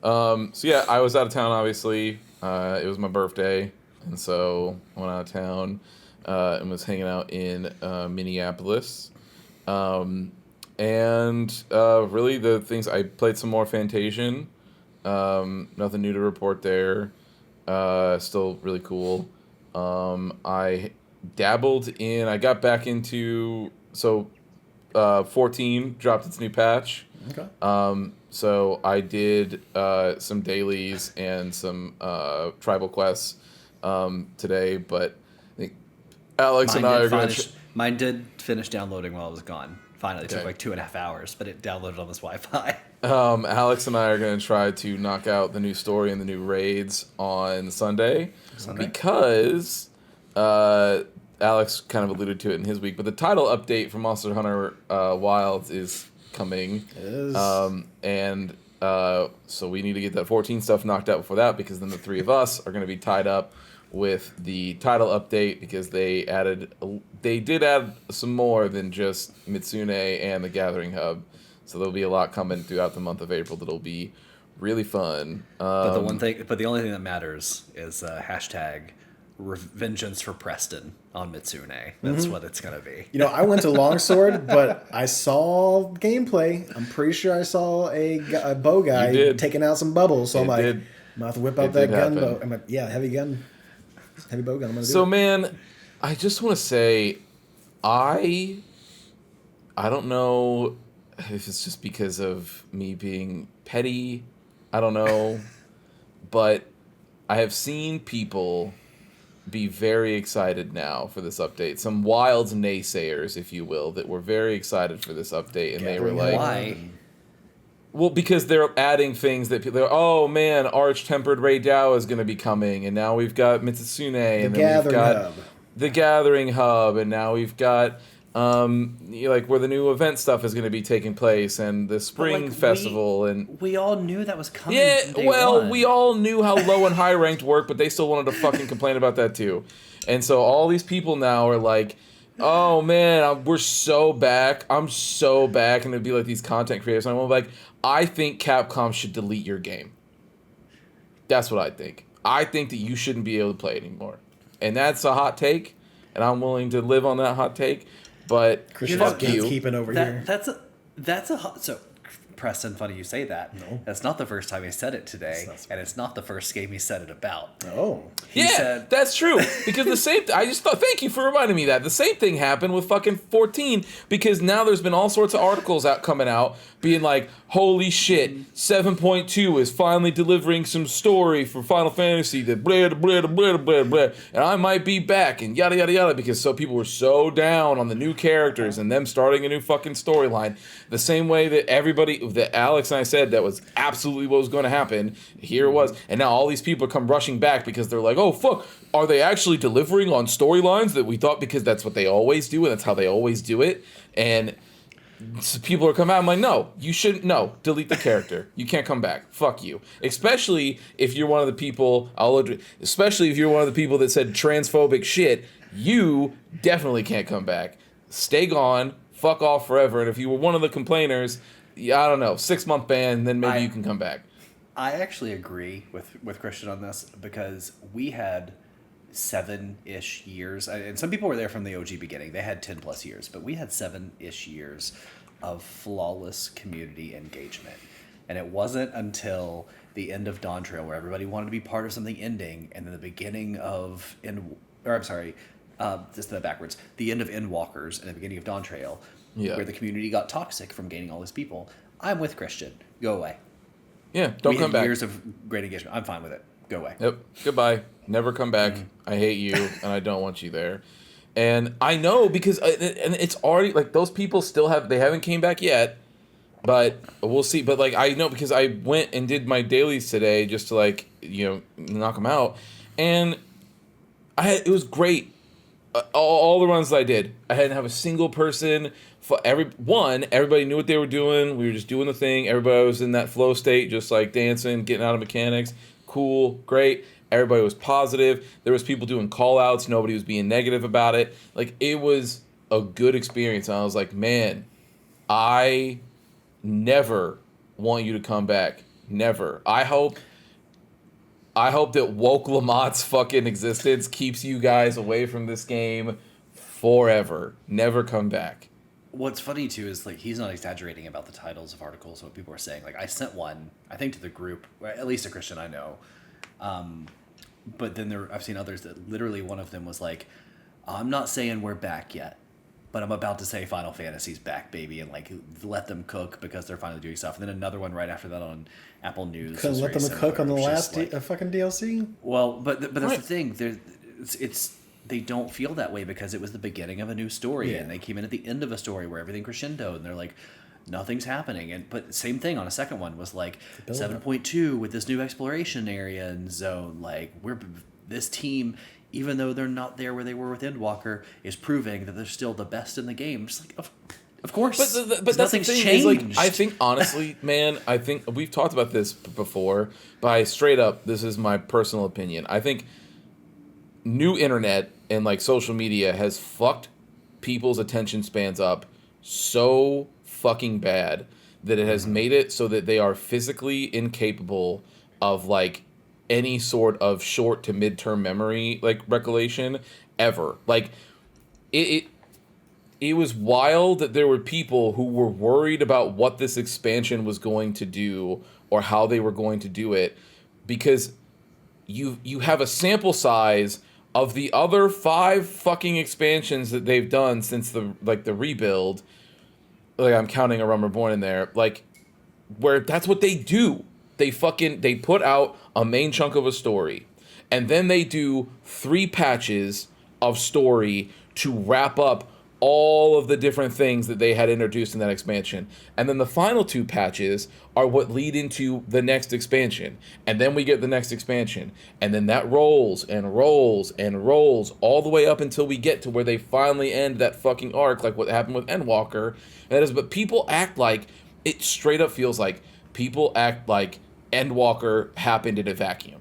So yeah, I was out of town, obviously. It was my birthday, and so I went out of town and was hanging out in Minneapolis. And really the things, I played some more Fantasian. Nothing new to report there. Still really cool. I got back into, 14 dropped its new patch. Okay. So I did some dailies and some tribal quests today, but I think Alex and I are going to... Mine did finish downloading while I was gone. Finally, it took Okay. like 2.5 hours, but it downloaded on this Wi-Fi. Alex and I are going to try to knock out the new story and the new raids on Sunday. Because Alex kind of alluded to it in his week, but the title update for Monster Hunter Wilds is coming. It is. So we need to get that 14 stuff knocked out before that, because then the three of us are going to be tied up with the title update, because they did add some more than just Mitsune and the Gathering Hub. So there'll be a lot coming throughout the month of April that'll be really fun. But the only thing that matters is hashtag vengeance for Preston on Mitsune. That's what it's gonna be. You know, I went to Longsword, but I saw gameplay. I'm pretty sure I saw a bow guy taking out some bubbles. So I'm like, I'm gonna have to whip out that gun bow. I'm like, heavy bow gun. I'm gonna do So it. man, I just want to say, I don't know if it's just because of me being petty. I don't know, but I have seen people be very excited now for this update. Some wild naysayers, if you will, that were very excited for this update, and they were like, why? Well, because they're adding things that people are, oh man, Arch-Tempered Rei Dao is going to be coming, and now we've got Mitsune, and then we've got the Gathering Hub, and now we've got where the new event stuff is going to be taking place, and the Spring Festival, and we all knew that was coming. yeah, from day one. we all knew how low and high ranked work, but they still wanted to fucking complain about that too, and so all these people now are like, oh man, we're so back. I'm so back, and it'd be like these content creators, and I'm like, I think Capcom should delete your game. That's what I think. I think that you shouldn't be able to play it anymore, and that's a hot take, and I'm willing to live on that hot take. But Christian's fuck you. gatekeeping over here. That's a hot. So, Preston, funny you say that. No. That's not the first time he said it today, and it's not the first game he said it about. Oh. He said, that's true. Because the same... I just thought... Thank you for reminding me that. The same thing happened with fucking 14, because now there's been all sorts of articles coming out being like, holy shit, 7.2 is finally delivering some story for Final Fantasy, that blah, blah, blah, blah, blah, and I might be back, and yada, yada, yada, because people were so down on the new characters and them starting a new fucking storyline. The same way that Alex and I said that was absolutely what was going to happen. Here it was. And now all these people come rushing back because they're like, oh, fuck, are they actually delivering on storylines that we thought, because that's what they always do, and that's how they always do it. And so people are coming out. I'm like, no, you shouldn't. No, delete the character. You can't come back. Fuck you. Especially if you're one of the people. Especially if you're one of the people that said transphobic shit. You definitely can't come back. Stay gone. Fuck off forever. And if you were one of the complainers, I don't know, 6-month ban, then maybe you can come back. I actually agree with Christian on this, because we had 7-ish years, and some people were there from the OG beginning. They had 10 plus years, but we had 7-ish years of flawless community engagement. And it wasn't until the end of Dawn Trail, where everybody wanted to be part of something ending, and then the beginning of the end of Endwalkers and the beginning of Dawn Trail, where the community got toxic from gaining all these people. I'm with Christian. Go away. Yeah, don't come back. Years of great engagement. I'm fine with it. Go away. Yep. Goodbye. Never come back. I hate you, and I don't want you there. And I know, because and it's already like those people they haven't came back yet, but we'll see. But like I know, because I went and did my dailies today just to knock them out, and it was great. All the runs that I did, I didn't have a single person. Everybody knew what they were doing. We were just doing the thing. Everybody was in that flow state, just like dancing, getting out of mechanics. Cool, great. Everybody was positive. There was people doing call outs. Nobody was being negative about it. Like, it was a good experience. And I was like, man, I never want you to come back. Never. I hope that woke Lamont's fucking existence keeps you guys away from this game forever. Never come back. What's funny too is like he's not exaggerating about the titles of articles. What people are saying, like I sent one, I think to the group, at least a Christian I know, but then I've seen others that literally one of them was like, I'm not saying we're back yet, but I'm about to say Final Fantasy's back, baby, and like let them cook because they're finally doing stuff. And then another one right after that on Apple News. Couldn't let them cook on the last fucking DLC. Well, but that's the thing. It's they don't feel that way because it was the beginning of a new story, and they came in at the end of a story where everything crescendoed, and they're like, nothing's happening. But same thing on a second one was like 7.2 with this new exploration area and zone. Like this team, even though they're not there where they were with Endwalker, is proving that they're still the best in the game. Just like of course, but nothing's changed. Like, I think honestly, man, I think we've talked about this before. But straight up, this is my personal opinion. I think new internet and like social media has fucked people's attention spans up so fucking bad that it has made it so that they are physically incapable of like any sort of short to midterm memory like recollection ever. Like it was wild that there were people who were worried about what this expansion was going to do or how they were going to do it, because you have a sample size of the other 5 fucking expansions that they've done since the rebuild. Like I'm counting A Realm Reborn in there, like where that's what they do. They put out a main chunk of a story, and then they do 3 patches of story to wrap up all of the different things that they had introduced in that expansion. And then the final 2 patches are what lead into the next expansion. And then we get the next expansion. And then that rolls and rolls and rolls all the way up until we get to where they finally end that fucking arc, like what happened with Endwalker. But people act like, it straight up feels like people act like Endwalker happened in a vacuum.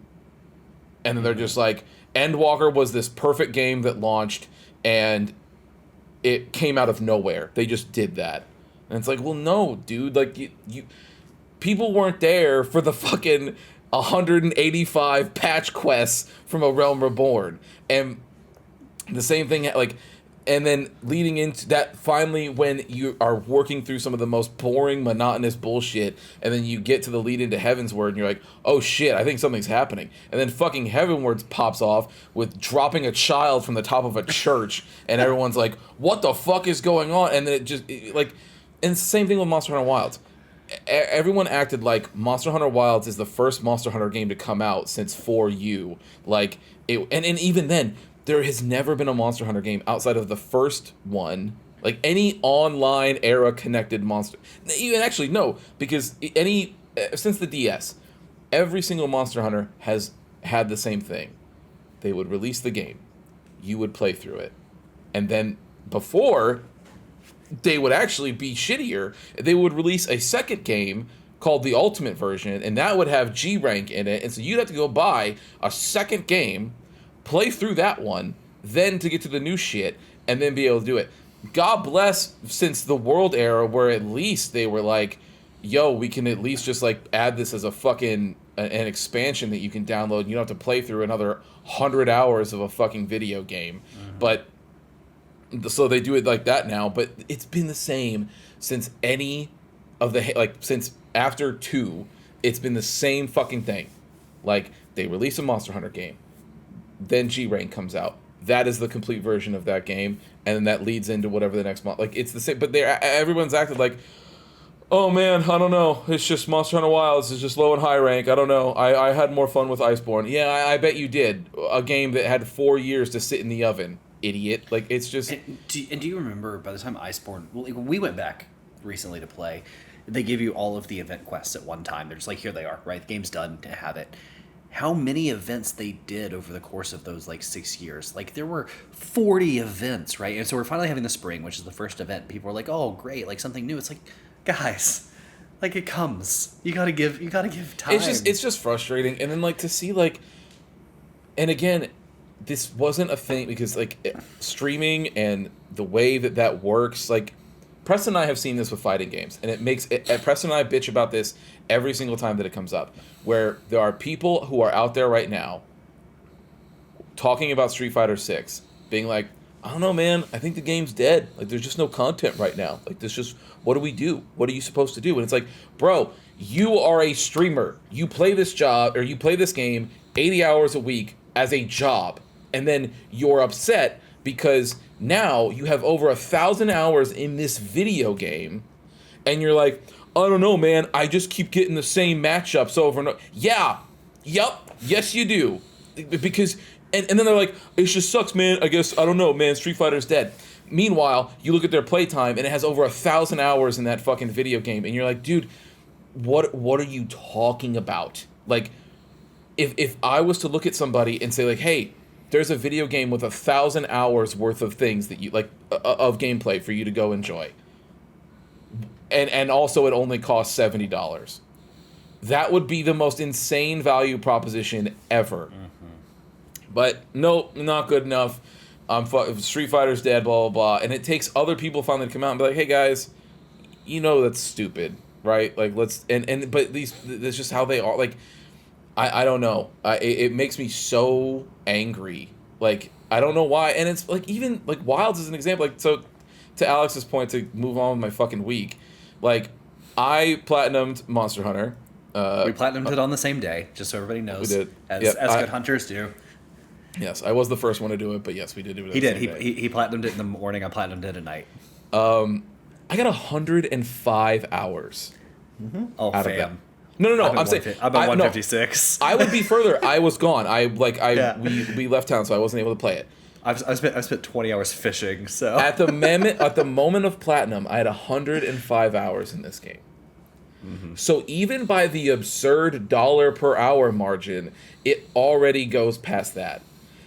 And then they're just like, Endwalker was this perfect game that launched and it came out of nowhere. They just did that. And it's like, well, no, dude. Like, you people weren't there for the fucking 185 patch quests from A Realm Reborn. And the same thing, like, and then leading into that, finally, when you are working through some of the most boring, monotonous bullshit, and then you get to the lead into Heavensward, and you're like, oh shit, I think something's happening. And then fucking Heavenwards pops off with dropping a child from the top of a church, and everyone's like, what the fuck is going on? And then and it's the same thing with Monster Hunter Wilds. Everyone acted like Monster Hunter Wilds is the first Monster Hunter game to come out since 4U. Like, and even then, there has never been a Monster Hunter game outside of the first one, like any online era connected monster. Even actually no, because since the DS, every single Monster Hunter has had the same thing. They would release the game, you would play through it, and then before they would actually be shittier, they would release a second game called the Ultimate version, and that would have G rank in it, and so you'd have to go buy a second game, play through that one, then to get to the new shit, and then be able to do it. God bless, since the World era, where at least they were like, yo, we can at least just like add this as a fucking an expansion that you can download, and you don't have to play through another 100 hours of a fucking video game. Mm-hmm. But so they do it like that now, but it's been the same since since after 2, it's been the same fucking thing. Like, they release a Monster Hunter game, then G-Rank comes out. That is the complete version of that game, and then that leads into whatever the next month. Like, it's the same, but everyone's acted like, oh man, I don't know, it's just Monster Hunter Wilds is just low and high rank, I don't know, I had more fun with Iceborne. Yeah, I bet you did. A game that had 4 years to sit in the oven, idiot. Like, it's just... And do you remember, by the time Iceborne... Well, when we went back recently to play, they give you all of the event quests at one time. They're just like, here they are, right? The game's done, to have it. How many events they did over the course of those, 6 years. Like, there were 40 events, right? And so we're finally having the spring, which is the first event. People are like, oh, great, something new. It's like, guys, it comes. You gotta give time. It's just frustrating. And then, to see, and again, this wasn't a thing because like streaming and the way that works, like Preston and I have seen this with fighting games, and it makes it. Preston and I bitch about this every single time that it comes up, where there are people who are out there right now talking about Street Fighter 6, being like, I don't know, man, I think the game's dead. Like, there's just no content right now. Like, this just, what do we do? What are you supposed to do? And it's like, bro, you are a streamer. You play this game 80 hours a week as a job, and then you're upset because now you have over 1,000 hours in this video game, and you're like, I don't know, man, I just keep getting the same matchups over and over. Yeah, yes you do. Because, and then they're like, it just sucks, man, I guess, I don't know, man, Street Fighter's dead. Meanwhile, you look at their playtime, and it has over 1,000 hours in that fucking video game, and you're like, dude, what are you talking about? Like, if I was to look at somebody and say, like, hey, there's a video game with 1,000 hours worth of things that you like of gameplay for you to go enjoy, and also it only costs $70. That would be the most insane value proposition ever. Mm-hmm. But nope, not good enough. Street Fighter's dead, blah blah blah, and it takes other people finally to come out and be like, hey guys, you know that's stupid, right? Like let's but that's just how they are. Like I don't know. It makes me so angry. Like, I don't know why. And it's, like, even, like, Wilds is an example. Like, so, to Alex's point, to move on with my fucking week, like, I platinumed Monster Hunter. We platinumed it on the same day, just so everybody knows. We did. As good hunters do. Yes, I was the first one to do it, but yes, we did do it. He did. He platinumed it in the morning. I platinumed it at night. I got 105 hours. Mm-hmm. Oh, out fam. Of that. No. I'm saying I've been 156. I would be further. I was gone. We left town, so I wasn't able to play it. I spent 20 hours fishing. So at the moment of platinum, I had 105 hours in this game. Mm-hmm. So even by the absurd $ per hour margin, it already goes past that.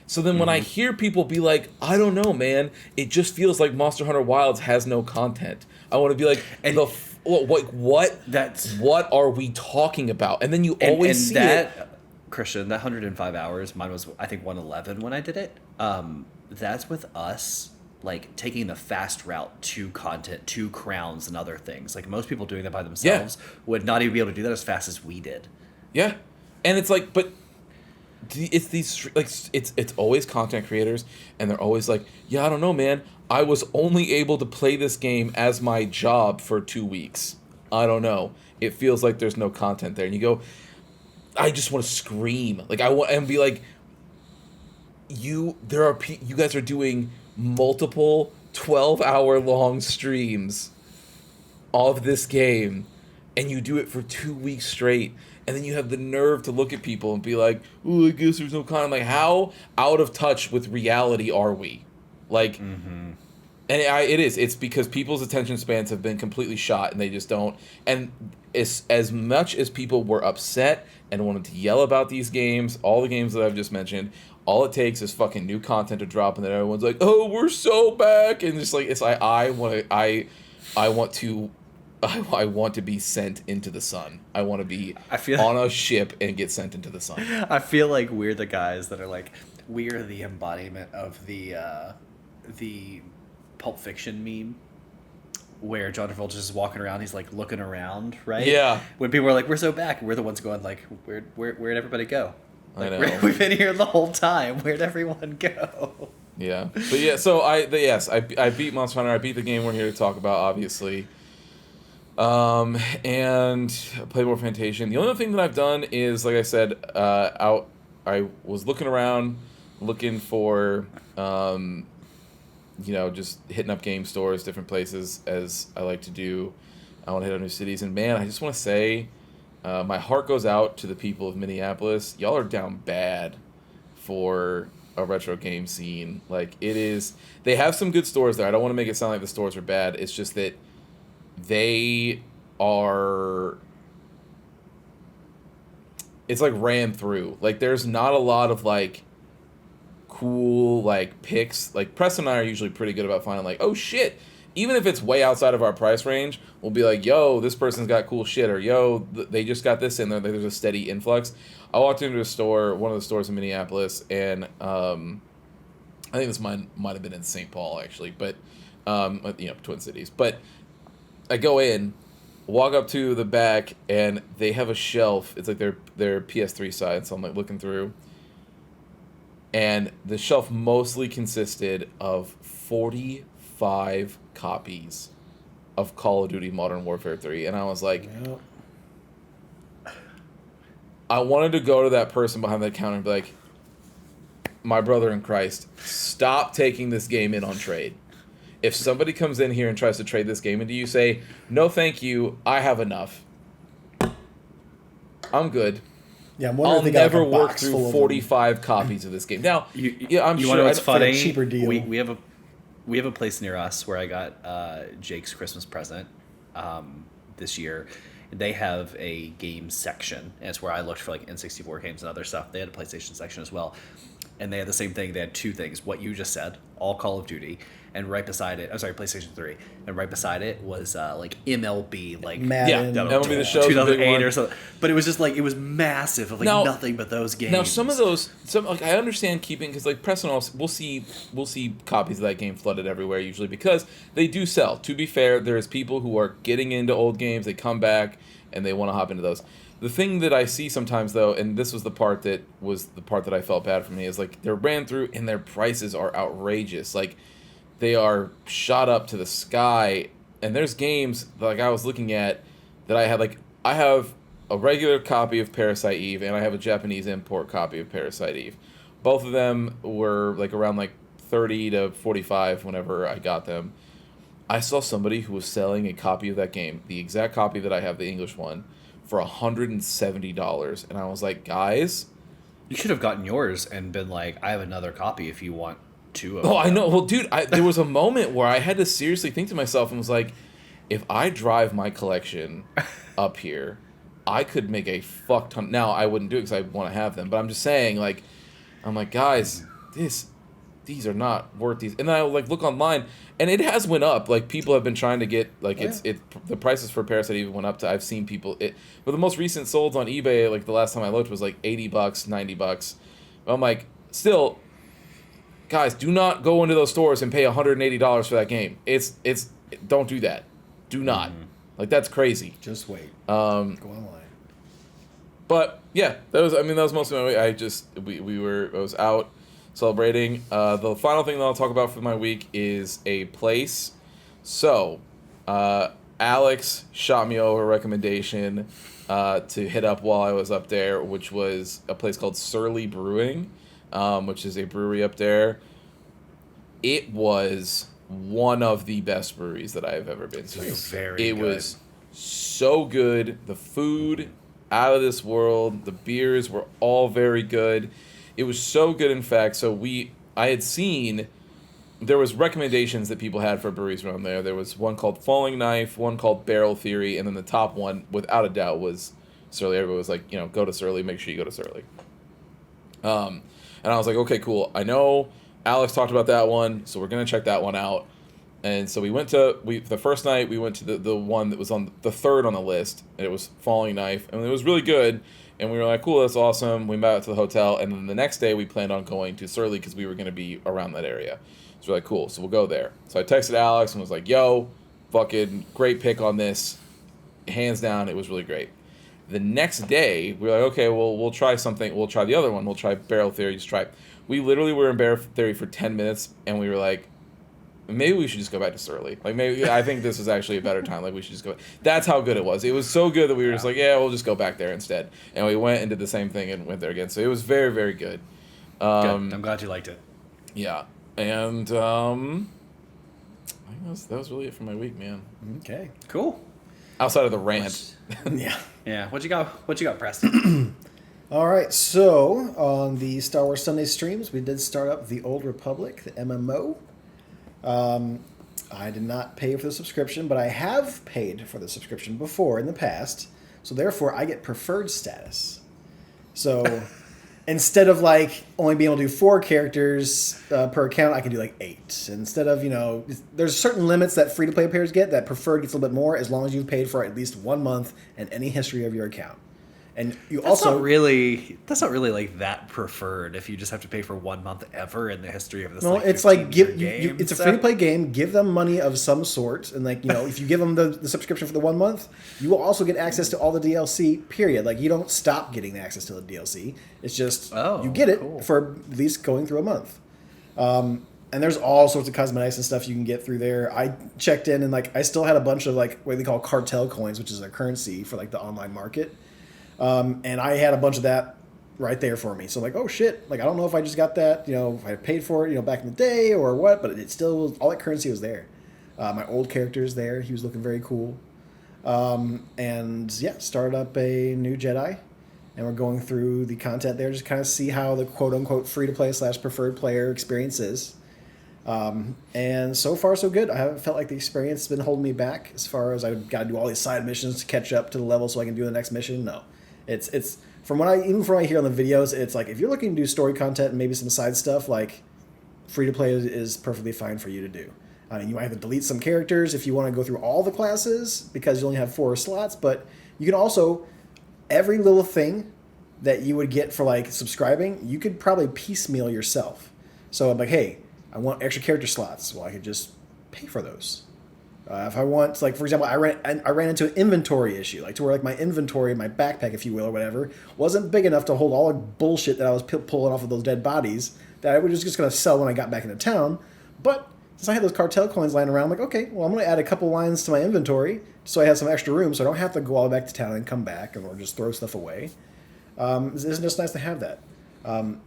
So then when I hear people be like, I don't know, man, it just feels like Monster Hunter Wilds has no content. I want to be like, what are we talking about? And then you always see that, it. Christian, that 105 hours, mine was, I think, 111 when I did it. That's with us, like, taking the fast route to content, to crowns and other things. Like, most people doing that by themselves would not even be able to do that as fast as we did. Yeah. And it's like, but it's these, like, it's always content creators, and they're always like, yeah, I don't know, man, I was only able to play this game as my job for 2 weeks. I don't know. It feels like there's no content there. And you go, I just want to scream. Like, I want, and be like, you guys are doing multiple 12-hour long streams of this game, and you do it for 2 weeks straight, and then you have the nerve to look at people and be like, oh, I guess there's no content. Like, how out of touch with reality are we? Like, and it's because people's attention spans have been completely shot, and they just don't. And as much as people were upset and wanted to yell about these games, all the games that I've just mentioned, all it takes is fucking new content to drop, and then everyone's like, oh, we're so back, and just like, it's like, I want to be sent into the sun. I want to be on a ship and get sent into the sun. I feel like we're the guys that are like, we're the embodiment of the Pulp Fiction meme, where John Travolta's just walking around, he's like looking around, right? Yeah. When people are like, we're so back, we're the ones going like, where'd everybody go? Like, I know. We've been here the whole time. Where'd everyone go? Yeah. But yeah, so I beat Monster Hunter. I beat the game we're here to talk about, obviously. And played more Fantasia. The only thing that I've done is, like I said, I was looking around, looking for, just hitting up game stores, different places, as I like to do. I want to hit up new cities. And, man, I just want to say, my heart goes out to the people of Minneapolis. Y'all are down bad for a retro game scene. Like, it is... They have some good stores there. I don't want to make it sound like the stores are bad. It's just that they are... It's, like, ran through. Like, there's not a lot of, like, cool, like, picks. Like, Preston and I are usually pretty good about finding, like, oh, shit, even if it's way outside of our price range, we'll be like, yo, this person's got cool shit, or yo, they just got this in there. There's a steady influx. I walked into a store, one of the stores in Minneapolis, and I think this might have been in St. Paul, actually, but, Twin Cities. But I go in, walk up to the back, and they have a shelf. It's like their PS3 side, so I'm like looking through. And the shelf mostly consisted of 45 copies of Call of Duty Modern Warfare 3. And I was like, I wanted to go to that person behind the counter and be like, my brother in Christ, stop taking this game in on trade. If somebody comes in here and tries to trade this game into you, say, no thank you, I have enough. I'm good. Yeah, I'll never work through 45 copies of this game. Now, I'm you sure know what's funny? Like a cheaper deal. We have a place near us where I got Jake's Christmas present this year. They have a games section, and it's where I looked for like N64 games and other stuff. They had a PlayStation section as well, and they had the same thing. They had two things: what you just said, all Call of Duty, and right beside it, I'm sorry, PlayStation 3, and right beside it was like MLB, like Madden. MLB The Show's 2008 or something. But it was just like it was massive, of like nothing but those games. Now some of those, I understand keeping, because like Press and all, we'll see copies of that game flooded everywhere usually because they do sell. To be fair, there's people who are getting into old games, they come back and they want to hop into those. The thing that I see sometimes though, and this was the part that I felt bad for me, is like they're ran through and their prices are outrageous. Like they are shot up to the sky, and there's games like I was looking at that I have a regular copy of Parasite Eve and I have a Japanese import copy of Parasite Eve. Both of them were like around like 30 to 45 whenever I got them. I saw somebody who was selling a copy of that game, the exact copy that I have, the English one, for $170, and I was like, guys, you should have gotten yours and been like, I have another copy if you want two of them. I know. Well, dude, there was a moment where I had to seriously think to myself and was like, if I drive my collection up here, I could make a fuck ton. Now, I wouldn't do it because I want to have them, but I'm just saying, like, I'm like, guys, these are not worth these. And then I like look online, and it has went up. Like people have been trying to get like the prices for Parasite even went up to. I've seen people but the most recent solds on eBay, like the last time I looked, was like $80, $90. I'm like, still, guys, do not go into those stores and pay $180 for that game. It's don't do that. Do not. Mm-hmm. Like that's crazy. Just wait. Go online. But yeah, that was most of my week. I was out celebrating. The final thing that I'll talk about for my week is a place. So, Alex shot me over a recommendation to hit up while I was up there, which was a place called Surly Brewing, which is a brewery up there. It was one of the best breweries that I have ever been to. It was so good. The food, out of this world. The beers were all very good. It was so good, in fact, I had seen, there was recommendations that people had for breweries around there. There was one called Falling Knife, one called Barrel Theory, and then the top one, without a doubt, was Surly. Everybody was like, go to Surly, make sure you go to Surly. And I was like, okay, cool. I know Alex talked about that one, so we're going to check that one out. And so the first night, we went to the one that was on the third on the list, and it was Falling Knife, and it was really good. And we were like, cool, that's awesome. We met at the hotel, and then the next day we planned on going to Surly because we were going to be around that area. So we're like, cool, so we'll go there. So I texted Alex and was like, yo, fucking great pick on this. Hands down, it was really great. The next day, we were like, okay, well, we'll try something. We'll try the other one. We'll try Barrel Theory. Just try it. We literally were in Barrel Theory for 10 minutes, and we were like, maybe we should just go back to Surly. Like, maybe I think this was actually a better time. Like, we should just go. That's how good it was. It was so good that we were just like, yeah, we'll just go back there instead. And we went and did the same thing and went there again. So it was very, very good. Good. I'm glad you liked it. Yeah. And I think that was really it for my week, man. Okay. Cool. Outside of the rant. Yeah. Yeah. What you got, Preston? All right. So on the Star Wars Sunday streams, we did start up the Old Republic, the MMO. I did not pay for the subscription, but I have paid for the subscription before in the past, so therefore I get preferred status. So instead of like only being able to do 4 characters per account, I can do like 8. Instead of, there's certain limits that free-to-play players get that preferred gets a little bit more as long as you've paid for at least 1 month and any history of your account. And that's not really like that preferred if you just have to pay for 1 month ever in the history of this. No, it's like it's a free to play game. Give them money of some sort, and if you give them the subscription for the 1 month, you will also get access to all the DLC. Period. Like you don't stop getting access to the DLC. It's just you get it for at least going through a month. And there's all sorts of cosmetics and stuff you can get through there. I checked in and I still had a bunch of what they call cartel coins, which is a currency for the online market. And I had a bunch of that right there for me. So oh shit, I don't know if I just got that, if I paid for it, back in the day or what, but it still was, all that currency was there. My old character's there. He was looking very cool. And yeah, started up a new Jedi and we're going through the content there, just kind of see how the quote unquote free to play / preferred player experience is. And so far so good. I haven't felt like the experience has been holding me back as far as I've got to do all these side missions to catch up to the level so I can do the next mission. No. It's from what I hear on the videos, it's if you're looking to do story content and maybe some side stuff, free to play is perfectly fine for you to do. I mean, you might have to delete some characters if you want to go through all the classes because you only have 4 slots, but you can also, every little thing that you would get for subscribing, you could probably piecemeal yourself. So I'm hey, I want extra character slots. Well, I could just pay for those. If I want, for example, I ran into an inventory issue, to where my inventory, my backpack, if you will, or whatever, wasn't big enough to hold all the bullshit that I was pulling off of those dead bodies that I was just going to sell when I got back into town. But since I had those cartel coins lying around, I'm okay, well, I'm going to add a couple lines to my inventory so I have some extra room so I don't have to go all the way back to town and come back or just throw stuff away. It's just nice to have that.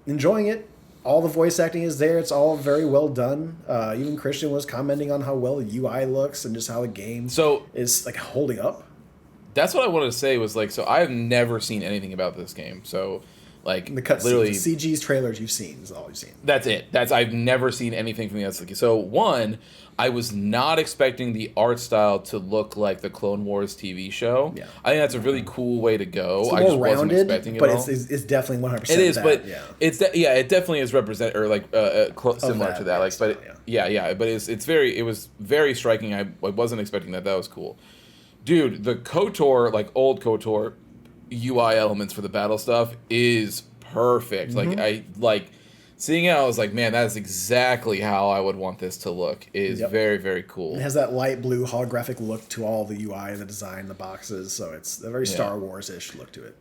Enjoying it. All the voice acting is there. It's all very well done. Even Christian was commenting on how well the UI looks and just how the game is holding up. That's what I wanted to say was so I've never seen anything about this game. So the cutscenes, literally the CG's trailers you've seen is all you've seen. That's it. I've never seen anything from the outside. So one, I was not expecting the art style to look like the Clone Wars TV show. Yeah. I think that's a really cool way to go. It's I just wasn't expecting it. But it's definitely 100%. It is, that, but yeah. It definitely is represent or similar to that. But it was very striking. I wasn't expecting that. That was cool, dude. The KOTOR, old KOTOR UI elements for the battle stuff is perfect. Mm-hmm. Seeing it, I was man, that is exactly how I would want this to look. It is very, very cool. It has that light blue holographic look to all the UI and the design, the boxes, so it's a very Star Wars-ish look to it.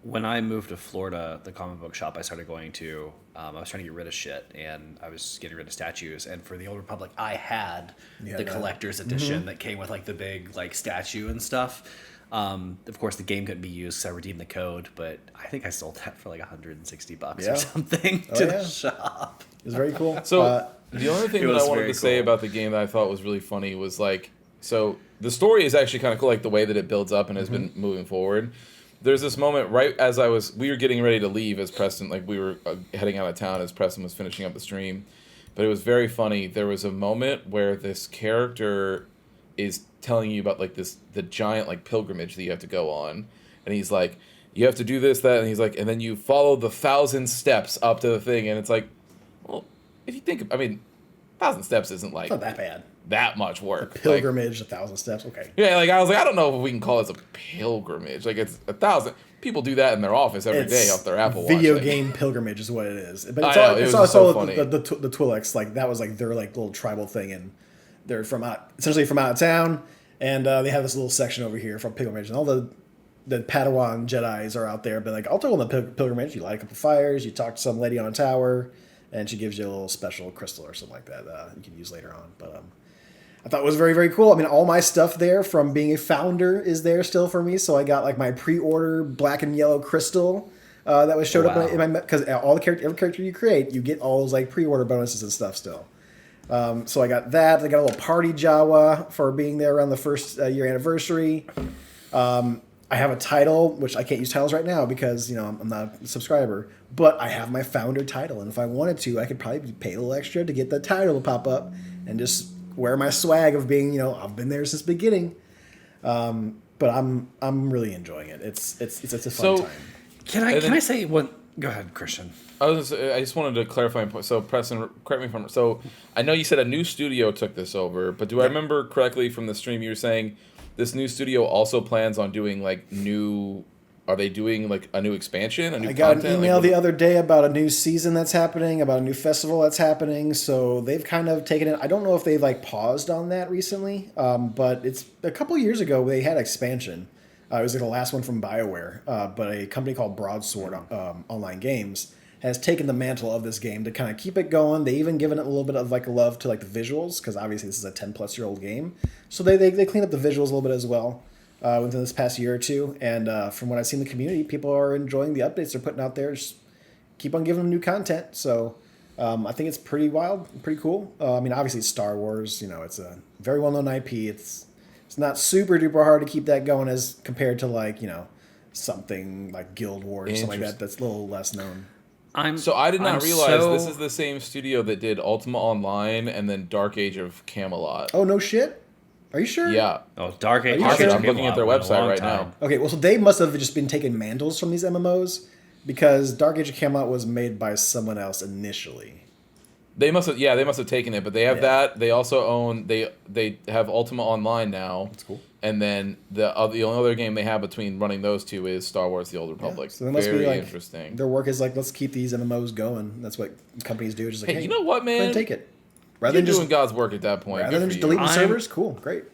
When I moved to Florida, the comic book shop I started going to, I was trying to get rid of shit, and I was getting rid of statues. And for the Old Republic, I had the collector's edition that came with the big statue and stuff. Of course, the game couldn't be used because I redeemed the code, but I think I sold that for $160 or something to the shop. It was very cool. So the only thing that I wanted to say about the game that I thought was really funny was so the story is actually kind of cool, the way that it builds up and has been moving forward. There's this moment right as we were getting ready to leave as Preston, we were heading out of town as Preston was finishing up the stream, but it was very funny. There was a moment where this character is telling you about the giant pilgrimage that you have to go on, and he's you have to do this, that, and he's and then you follow the 1,000 steps up to the thing, and it's well, if you think, 1,000 steps isn't it's not that bad. That much work. A pilgrimage, 1,000 steps, okay. Yeah, I was I don't know if we can call this a pilgrimage. It's 1,000. People do that in their office every day off their Apple Watch. Video game pilgrimage is what it is. But it's also funny. The Twi'leks, that was their little tribal thing, and they're essentially from out of town, and they have this little section over here from pilgrimage, and all the Padawan Jedis are out there, but I'll go on the pilgrimage. You light a couple fires, you talk to some lady on a tower, and she gives you a little special crystal or something like that you can use later on. But I thought it was very, very cool. all my stuff there from being a founder is there still for me, so I got my pre-order black and yellow crystal that was showed up in my because every character you create, you get all those pre-order bonuses and stuff still. So I got that. I got a little party Jawa for being there around the first year anniversary. I have a title, which I can't use titles right now because, I'm not a subscriber. But I have my founder title, and if I wanted to, I could probably pay a little extra to get the title to pop up and just wear my swag of being, I've been there since the beginning. But I'm really enjoying it. It's a fun time. Can I say one Go ahead, Christian. I just wanted to clarify. So, Preston, correct me if I'm. So, I know you said a new studio took this over, but do I remember correctly from the stream you were saying this new studio also plans on doing like new? Are they doing like a new expansion? A new I got content? an email like, the other day about a new season that's happening, about a new festival that's happening. So they've kind of taken it. I don't know if they've like paused on that recently, but it's a couple years ago they had expansion. It was like the last one from BioWare, but a company called Broadsword Online Games has taken the mantle of this game to kind of keep it going. They even given it a little bit of like love to like the visuals, because obviously this is a 10-plus-year-old game. So they cleaned up the visuals a little bit as well within this past year or two. And from what I've seen in the community, people are enjoying the updates they're putting out there. Just keep on giving them new content. So I think it's pretty wild, pretty cool. I mean, obviously it's Star Wars. You know, it's a very well-known IP. It's not super duper hard to keep that going as compared to like, you know, something like Guild Wars or something like that that's a little less known. So I did not realize this is the same studio that did Ultima Online and then Dark Age of Camelot. Oh, no shit? Are you sure? Yeah. Oh, Dark Age. I'm looking at their website right now. Okay, well, so they must have just been taking mantles from these MMOs, because Dark Age of Camelot was made by someone else initially. They must have taken it, but they have that. They also own they have Ultima Online now. That's cool. And then the only other game they have between running those two is Star Wars: The Old Republic. Yeah, so they must Very be like, interesting. Their work is like, let's keep these MMOs going. That's what companies do. Just like, Hey, you know what, man? Take it. You're doing God's work at that point. Rather than just deleting servers, cool, great.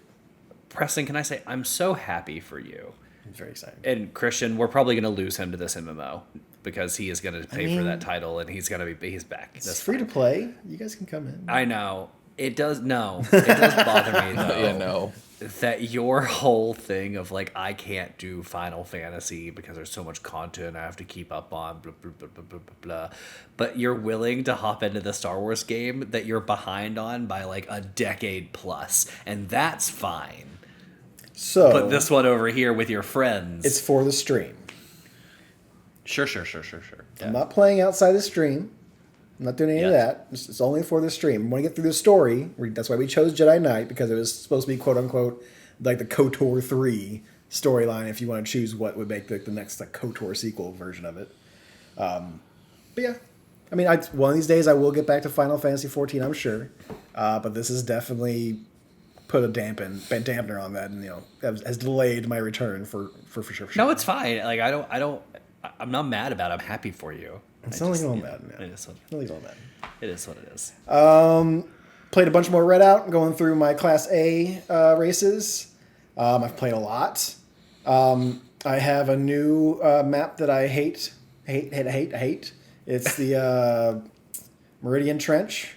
Preston, can I say I'm so happy for you? I'm very excited. And Christian, we're probably going to lose him to this MMO because he is going to pay for that title, and he's back. It's free to play. You guys can come in. I know. It does bother me though. Yeah, no. That your whole thing of like, I can't do Final Fantasy because there's so much content I have to keep up on, blah, blah, blah, blah, blah, blah, blah. But you're willing to hop into the Star Wars game that you're behind on by like a decade plus, and that's fine. So, but this one over here with your friends, it's for the stream. Sure. Yeah. I'm not playing outside the stream. I'm not doing any of that. It's only for the stream. When we get through the story, that's why we chose Jedi Knight, because it was supposed to be quote unquote like the KOTOR 3 storyline. If you want to choose what would make the next like KOTOR sequel version of it. But yeah, I mean, one of these days I will get back to Final Fantasy 14. I'm sure. But this has definitely put a dampener on that, and you know, has delayed my return for sure. No, it's fine. Like I'm not mad about it. I'm happy for you. It's not like all bad, man. It is all bad. It is what it is. Played a bunch more Red Out, going through my Class A races. I've played a lot. I have a new map that I hate. It's the Meridian Trench.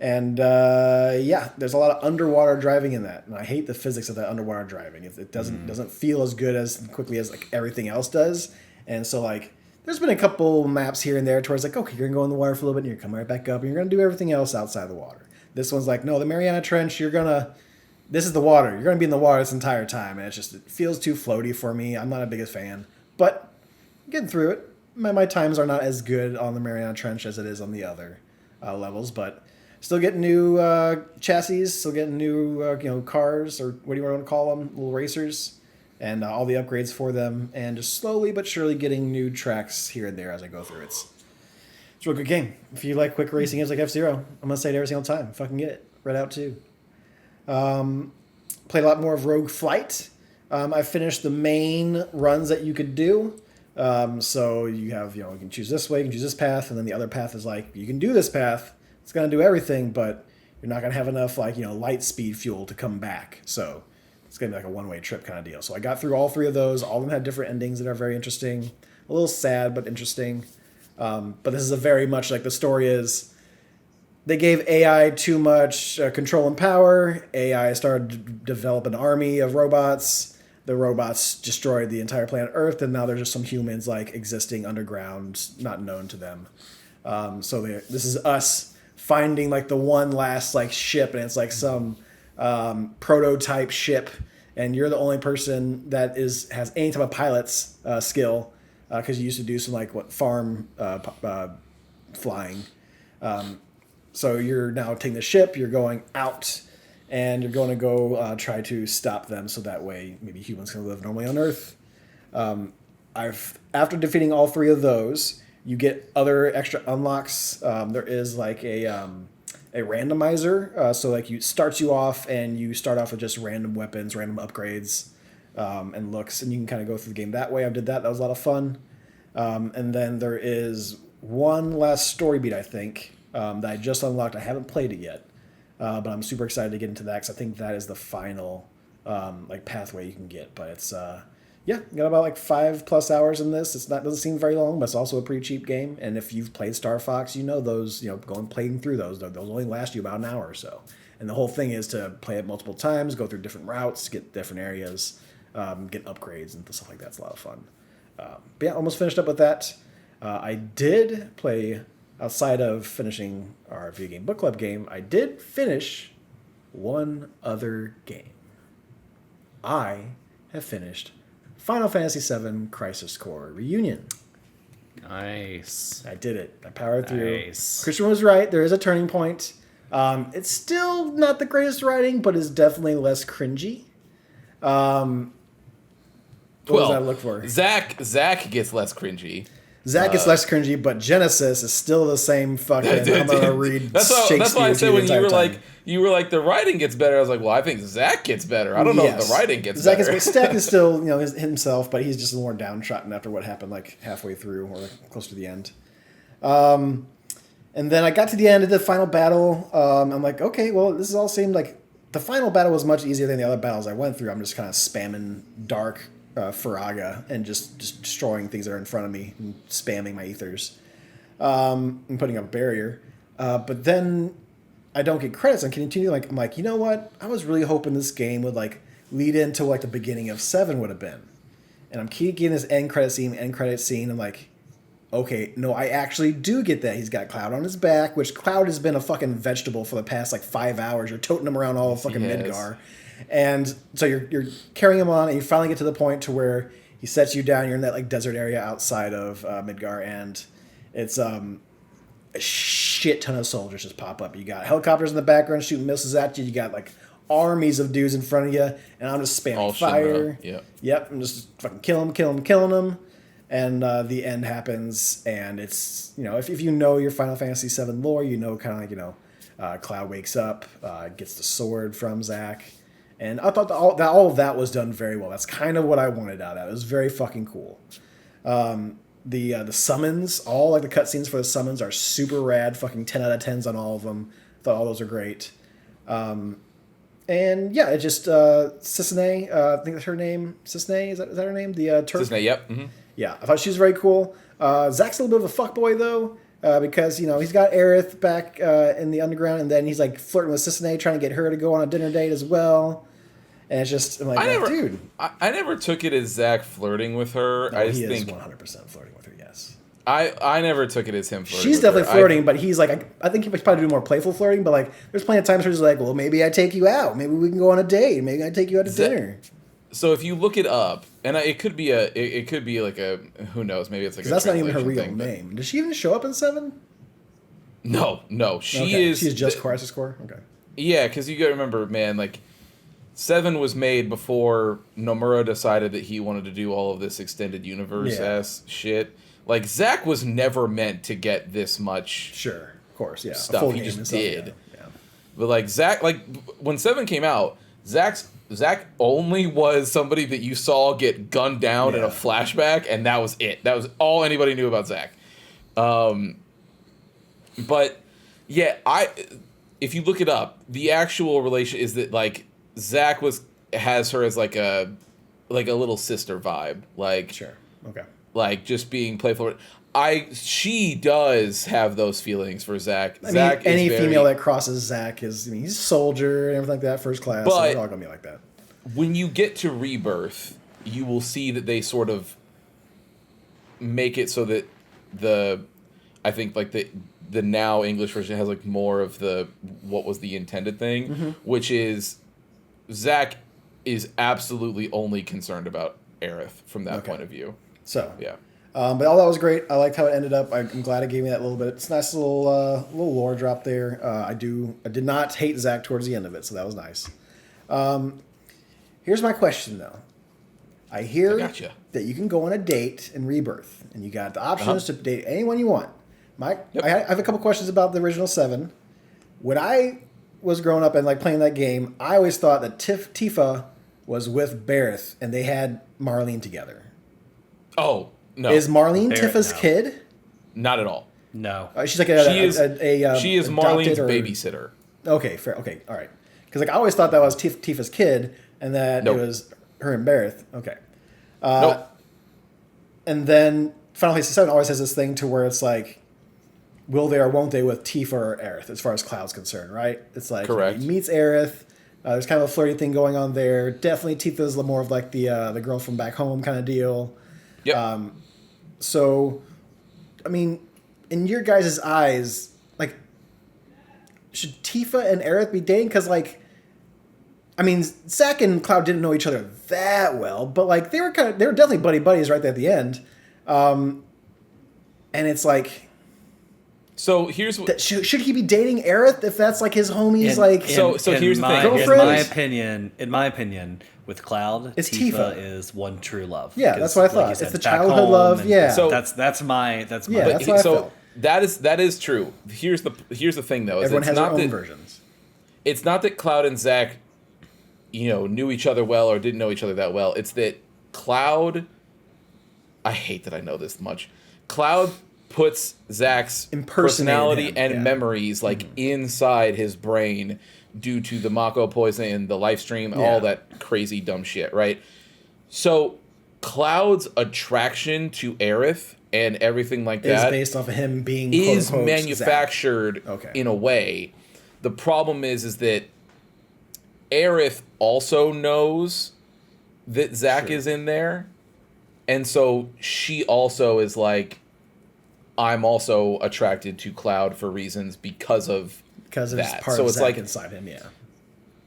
And there's a lot of underwater driving in that. And I hate the physics of that underwater driving. It doesn't feel as good as quickly as like everything else does. And so like, there's been a couple maps here and there towards like, okay, you're gonna go in the water for a little bit and you're coming right back up and you're gonna do everything else outside the water. This one's like, no, the Mariana Trench, this is the water. You're gonna be in the water this entire time, and it feels too floaty for me. I'm not a biggest fan, but I'm getting through it. My times are not as good on the Mariana Trench as it is on the other levels, but still getting new chassis, still getting new cars, or what do you want to call them, little racers. And all the upgrades for them, and just slowly but surely getting new tracks here and there as I go through. It's a real good game. If you like quick racing games like F-Zero, I'm going to say it every single time. Fucking get it. Red Out 2. Played a lot more of Rogue Flight. I finished the main runs that you could do. So you have, you can choose this way, you can choose this path, and then the other path is like, you can do this path. It's going to do everything, but you're not going to have enough light speed fuel to come back. So it's going to be like a one-way trip kind of deal. So I got through all three of those. All of them had different endings that are very interesting. A little sad, but interesting. But this is a very much like the story is, they gave AI too much control and power. AI started to develop an army of robots. The robots destroyed the entire planet Earth, and now there's just some humans like existing underground, not known to them. So this is us finding like the one last like ship, and it's like some prototype ship, and you're the only person that has any type of pilot's skill, because you used to do some farm flying. So you're now taking the ship, you're going out, and you're going to go try to stop them, so that way maybe humans can live normally on Earth. After defeating all three of those, You get other extra unlocks. There is like a randomizer. So like it starts you off and you start off with just random weapons, random upgrades, and looks, and you can kind of go through the game that way. I did that. That was a lot of fun. And then there is one last story beat, I think, that I just unlocked. I haven't played it yet, but I'm super excited to get into that because I think that is the final like pathway you can get. But it's got about like 5+ hours in this. Doesn't seem very long, but it's also a pretty cheap game. And if you've played Star Fox, you know those, going playing through those only last you about an hour or so. And the whole thing is to play it multiple times, go through different routes, get different areas, get upgrades and stuff like that. It's a lot of fun. But yeah, almost finished up with that. I did play, outside of finishing our video game book club game, I did finish one other game. I have finished Final Fantasy VII Crisis Core Reunion. Nice. I did it. I powered through. Nice. Christian was right. There is a turning point. It's still not the greatest writing, but it's definitely less cringy. What does that look for? Zach gets less cringy. Zach is less cringy, but Genesis is still the same fucking. I'm gonna read Shakespeare. That's why I said when you were time. like the writing gets better. I was like, well, I think Zach gets better. I don't know if the writing gets better. Stack is still himself, but he's just a little more downtrodden after what happened like halfway through or like close to the end. And then I got to the end of the final battle. I'm like, okay, well, this all seemed like the final battle was much easier than the other battles I went through. I'm just kind of spamming dark. Faraga and just destroying things that are in front of me and spamming my ethers and putting up a barrier. But then I don't get credits and continue. I'm like, you know what? I was really hoping this game would like lead into like the beginning of 7 would have been. And I'm keep getting this end credit scene. I'm like, okay, no, I actually do get that. He's got Cloud on his back, which Cloud has been a fucking vegetable for the past like 5 hours. You're toting him around all of fucking Midgar. And so you're carrying him on, and you finally get to the point to where he sets you down. You're in that like desert area outside of Midgar, and it's a shit ton of soldiers just pop up. You got helicopters in the background shooting missiles at you. You got like armies of dudes in front of you, and I'm just spamming fire. Yep, I'm just fucking killing them. And the end happens, and it's if you know your Final Fantasy VII lore, kind of like Cloud wakes up, gets the sword from Zack. And I thought all of that was done very well. That's kind of what I wanted out of it. It was very fucking cool. The summons, all like the cutscenes for the summons are super rad. Fucking 10 out of 10s on all of them. Thought all those are great. And yeah, it just Cissnei, I think that's her name. Cissnei, is that her name? The Turk. Cissnei, yep. Mm-hmm. Yeah, I thought she was very cool. Zack's a little bit of a fuckboy though. Because he's got Aerith back in the underground, and then he's like flirting with Cissnei, trying to get her to go on a dinner date as well. And it's just I'm like, dude. I never took it as Zack flirting with her. No, I just he think is 100% flirting with her. Yes. I never took it as him flirting. She's definitely flirting, but he's like, I think he was probably doing more playful flirting. But like, there's plenty of times where he's like, well, maybe I take you out. Maybe we can go on a date. Maybe I take you out to dinner. So if you look it up, and it could be like a who knows, maybe it's like that's not even her real name. Does she even show up in 7? No, she's just Crisis Core. Okay. Yeah, because you got to remember, man, like 7 was made before Nomura decided that he wanted to do all of this extended universe ass shit. Like Zack was never meant to get this much. Sure, of course, yeah. Stuff he just did. Yeah. But like Zack, like when 7 came out, Zack only was somebody that you saw get gunned down in a flashback, and that was it. That was all anybody knew about Zack. But yeah, if you look it up, the actual relation is that like Zack has her as like a little sister vibe, like sure, okay, like just being playful. She does have those feelings for Zack. I mean, any female that crosses Zack is, he's a soldier and everything like that, first class. So they're all gonna be like that. When you get to Rebirth, you will see that they sort of make it so that I think like the now English version has like more of what was the intended thing, which is Zack is absolutely only concerned about Aerith from that point of view. So yeah. But all that was great. I liked how it ended up. I'm glad it gave me that little bit. It's a nice little lore drop there. I did not hate Zack towards the end of it, so that was nice. Here's my question though. I hear gotcha. that you can go on a date in Rebirth, and you got the options to date anyone you want. I have a couple questions about the original 7. When I was growing up and like playing that game, I always thought that Tifa was with Barrett, and they had Marlene together. Oh no, is Marlene Barrett, Tifa's no. kid? not at all. No. She's like She is Marlene's babysitter. Okay, fair. Okay, all right. Because like I always thought that was Tifa's kid, and that Nope. it was her and Barrett. Okay. Nope. And then Final Fantasy VII always has this thing to where it's like, will they or won't they with Tifa or Aerith, as far as Cloud's concerned, right? It's like Correct. he meets Aerith. There's kind of a flirty thing going on there. Definitely Tifa's more of like the girl from back home kind of deal. Yep. So, I mean, in your guys' eyes, like, should Tifa and Aerith be dating? Because, like, I mean, Zack and Cloud didn't know each other that well, but like they were definitely buddies right there at the end. And it's like, so here's what. Should he be dating Aerith if that's like his homie's like? So here's the thing. Girlfriend? In my opinion, with Cloud, It's Tifa Tifa. is one true love. Yeah, that's what I thought. you It's said, the back childhood home love, and yeah. So- that's my Yeah, But that's what I felt. that is true. Here's the thing though. Is Everyone it's has their not own that, versions. It's not that Cloud and Zack, knew each other well or didn't know each other that well. It's that Cloud. I hate that I know this much. Cloud puts Zack's personality him, and yeah. memories like inside his brain due to the Mako poison and the life stream, Yeah. all that crazy dumb shit, right? So Cloud's attraction to Aerith and everything like Is that based off of him being is quote, unquote, manufactured Okay. in a way. The problem is that Aerith also knows that Zack is in there, and so she also is like, I'm also attracted to Cloud for reasons because of because it's that. part So of it's Zack like inside him. Yeah.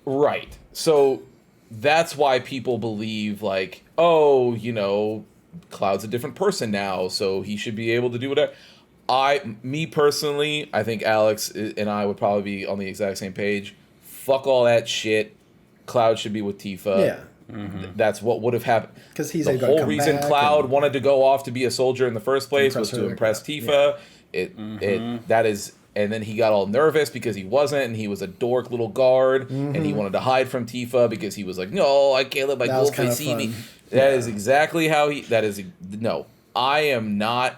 right. So that's why people believe like, oh, Cloud's a different person now, so he should be able to do whatever. Me personally, I think Alex and I would probably be on the exact same page. Fuck all that shit. Cloud should be with Tifa. Yeah. That's what would have happened. 'Cause he's the gonna whole come reason back Cloud and- wanted to go off to be a soldier in the first place was Impress to her. impress Tifa. That is, and then he got all nervous because he wasn't, and he was a dork little guard, and he wanted to hide from Tifa because he was like, no, I can't let my That was girlfriend kinda see me. fun. That is exactly how he. That is no. I am not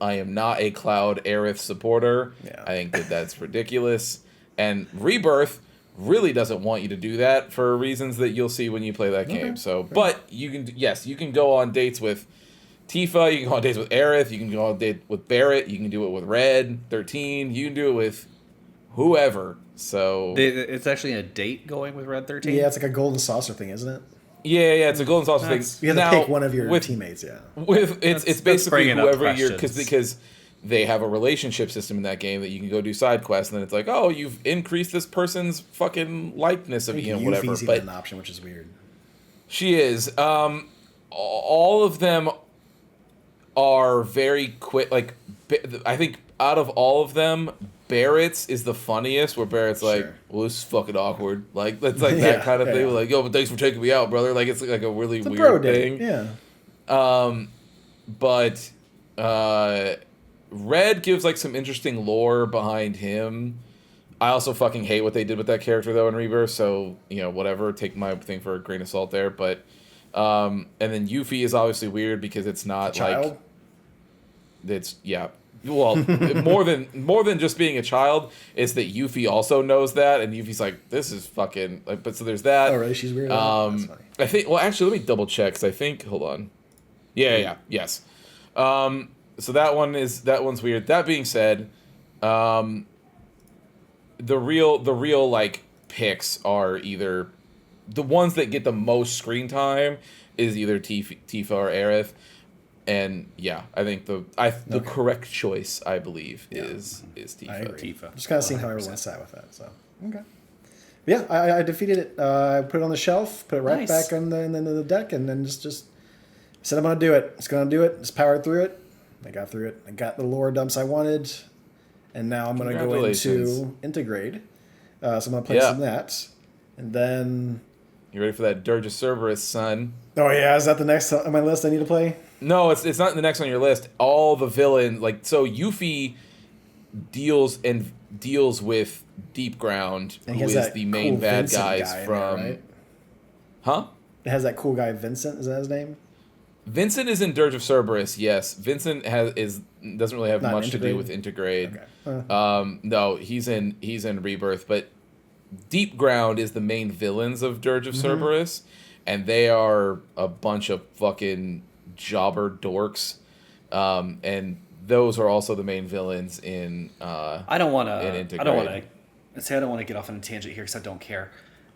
a Cloud Aerith supporter. Yeah. I think that that's ridiculous. And Rebirth really doesn't want you to do that for reasons that you'll see when you play that game. So, but you can go on dates with Tifa, you can go on dates with Aerith, you can go on date with Barrett, you can do it with Red 13, you can do it with whoever. So it's actually a date going with Red 13. Yeah, it's like a golden saucer thing, isn't it? yeah, it's a golden saucer thing. You have Now, to pick one of your with, teammates. Yeah. With it's That's basically bringing up whoever you're questions. because they have a relationship system in that game that you can go do side quests and then it's like, oh, you've increased this person's fucking likeness of whatever. Yuffie's But even an option, which is weird. she is. All of them are very quick. Like I think out of all of them, Barrett's is the funniest. Where Barrett's like, Sure. "Well, this is fucking awkward." Like that's like Yeah, that kind of yeah. thing. Like, "Yo, but thanks for taking me out, brother." Like it's like a really It's a weird bro thing. date. Yeah. But Red gives like some interesting lore behind him. I also fucking hate what they did with that character though in Rebirth, so whatever, take my thing for a grain of salt there. But and then Yuffie is obviously weird because it's not Child. like it's well more than just being a child, it's that Yuffie also knows that, and Yuffie's like, this is fucking like, but so there's that. Oh, really? She's weird. That's funny. I think. Well, actually, let me double check. 'Cause I think. Hold on. Yes. So that one's weird. That being said, the real like picks are either the ones that get the most screen time is either Tifa or Aerith, and I think the correct choice I believe is Tifa. I agree. Tifa. Just kind of seeing how everyone sat with that. So okay. Yeah, I defeated it. I put it on the shelf, put it right Nice. back on the deck, and then just said I'm gonna do it. Just gonna do it. Just powered through it. I got through it. I got the lore dumps I wanted, and now I'm gonna go Congratulations. into Integrate. So I'm gonna play some of that, and then You ready for that Dirge of Cerberus, son? Oh yeah, is that the next on my list I need to play? No, it's not the next on your list. All the villains, like, so Yuffie deals with Deep Ground, And he who has is that the main cool bad Vincent guys guy in from there, right? Huh? It has that cool guy Vincent, is that his name? Vincent is in Dirge of Cerberus, yes. Vincent doesn't really have Not much to do Intergrade? with Intergrade. Okay. No, he's in Rebirth, but Deep Ground is the main villains of Dirge of Cerberus, and they are a bunch of fucking jobber dorks. And those are also the main villains in I don't want to get off on a tangent here because I don't care.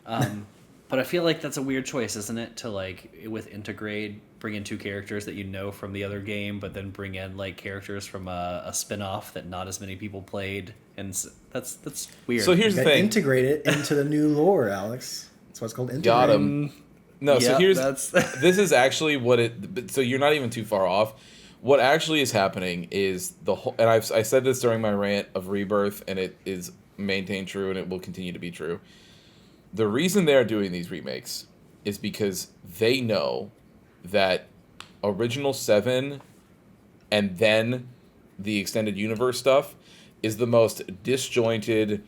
But I feel like that's a weird choice, isn't it? To like with Intergrade bring in two characters that you know from the other game, but then bring in like characters from a spin-off that not as many people played, and that's weird. So here's the thing: integrate it into the new lore, Alex. That's why it's called integrate. Got him. No, so here's that's this is actually what it. So you're not even too far off. What actually is happening is the whole, and I said this during my rant of Rebirth, and it is maintained true, and it will continue to be true. The reason they're doing these remakes is because they know that Original 7 and then the Extended Universe stuff is the most disjointed,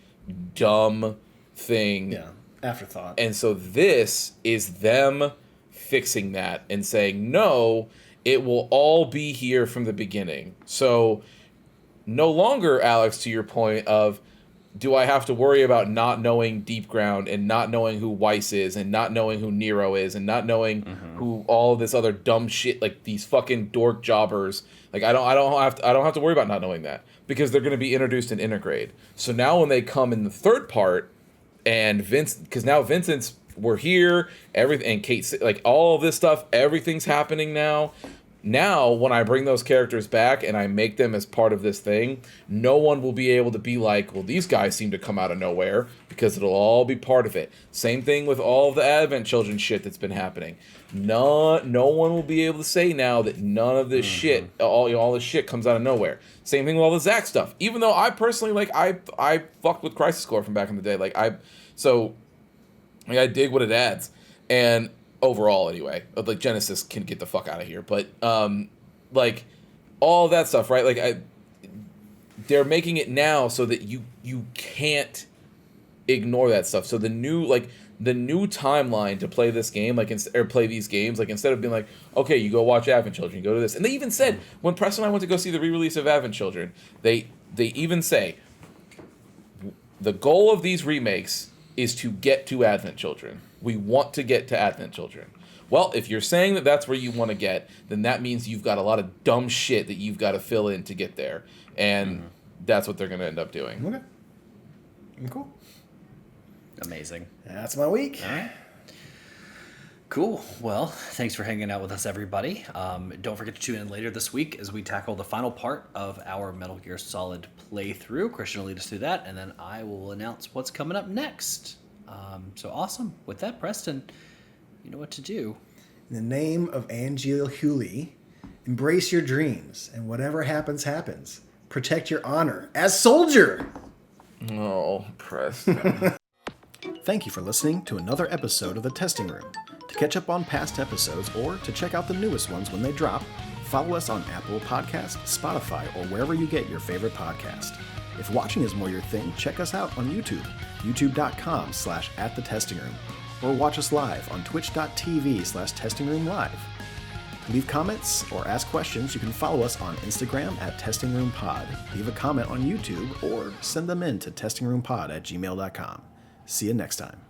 dumb thing. Yeah, afterthought. And so this is them fixing that and saying, no, it will all be here from the beginning. So no longer, Alex, to your point of, do I have to worry about not knowing Deep Ground and not knowing who Weiss is and not knowing who Nero is and not knowing who all this other dumb shit, like these fucking dork jobbers. Like I don't have to worry about not knowing that because they're going to be introduced in Intergrade. So now when they come in the third part and because now Vincent's we're here, everything, and Kate, like all of this stuff, everything's happening now. Now, when I bring those characters back and I make them as part of this thing, no one will be able to be like, well, these guys seem to come out of nowhere, because it'll all be part of it. Same thing with all of the Advent Children shit that's been happening. No one will be able to say now that none of this shit, all this shit comes out of nowhere. Same thing with all the Zack stuff. Even though I personally, like, I fucked with Crisis Core from back in the day. I dig what it adds. And overall, anyway, like Genesis can get the fuck out of here, but like all that stuff, right? Like they're making it now so that you can't ignore that stuff. So the new timeline to play this game, or play these games, like instead of being like, okay, you go watch Advent Children, you go to this, and they even said when Preston and I went to go see the re-release of Advent Children, they even say the goal of these remakes is to get to Advent Children. We want to get to Advent Children. Well, if you're saying that that's where you want to get, then that means you've got a lot of dumb shit that you've got to fill in to get there. And that's what they're going to end up doing. Okay. Cool. amazing. That's my week. All right. Cool. Well, thanks for hanging out with us, everybody. Don't forget to tune in later this week as we tackle the final part of our Metal Gear Solid playthrough. Christian will lead us through that, and then I will announce what's coming up next. So awesome. With that, Preston, you know what to do. In the name of Angel Hewley, embrace your dreams, and whatever happens, happens. Protect your honor as soldier. Oh, Preston. Thank you for listening to another episode of The Testing Room. To catch up on past episodes or to check out the newest ones when they drop, follow us on Apple Podcasts, Spotify, or wherever you get your favorite podcast. If watching is more your thing, check us out on YouTube, youtube.com/@thetestingroom, or watch us live on twitch.tv/testingroomlive. To leave comments or ask questions, you can follow us on Instagram @testingroompod, leave a comment on YouTube, or send them in to testingroompod@gmail.com. See you next time.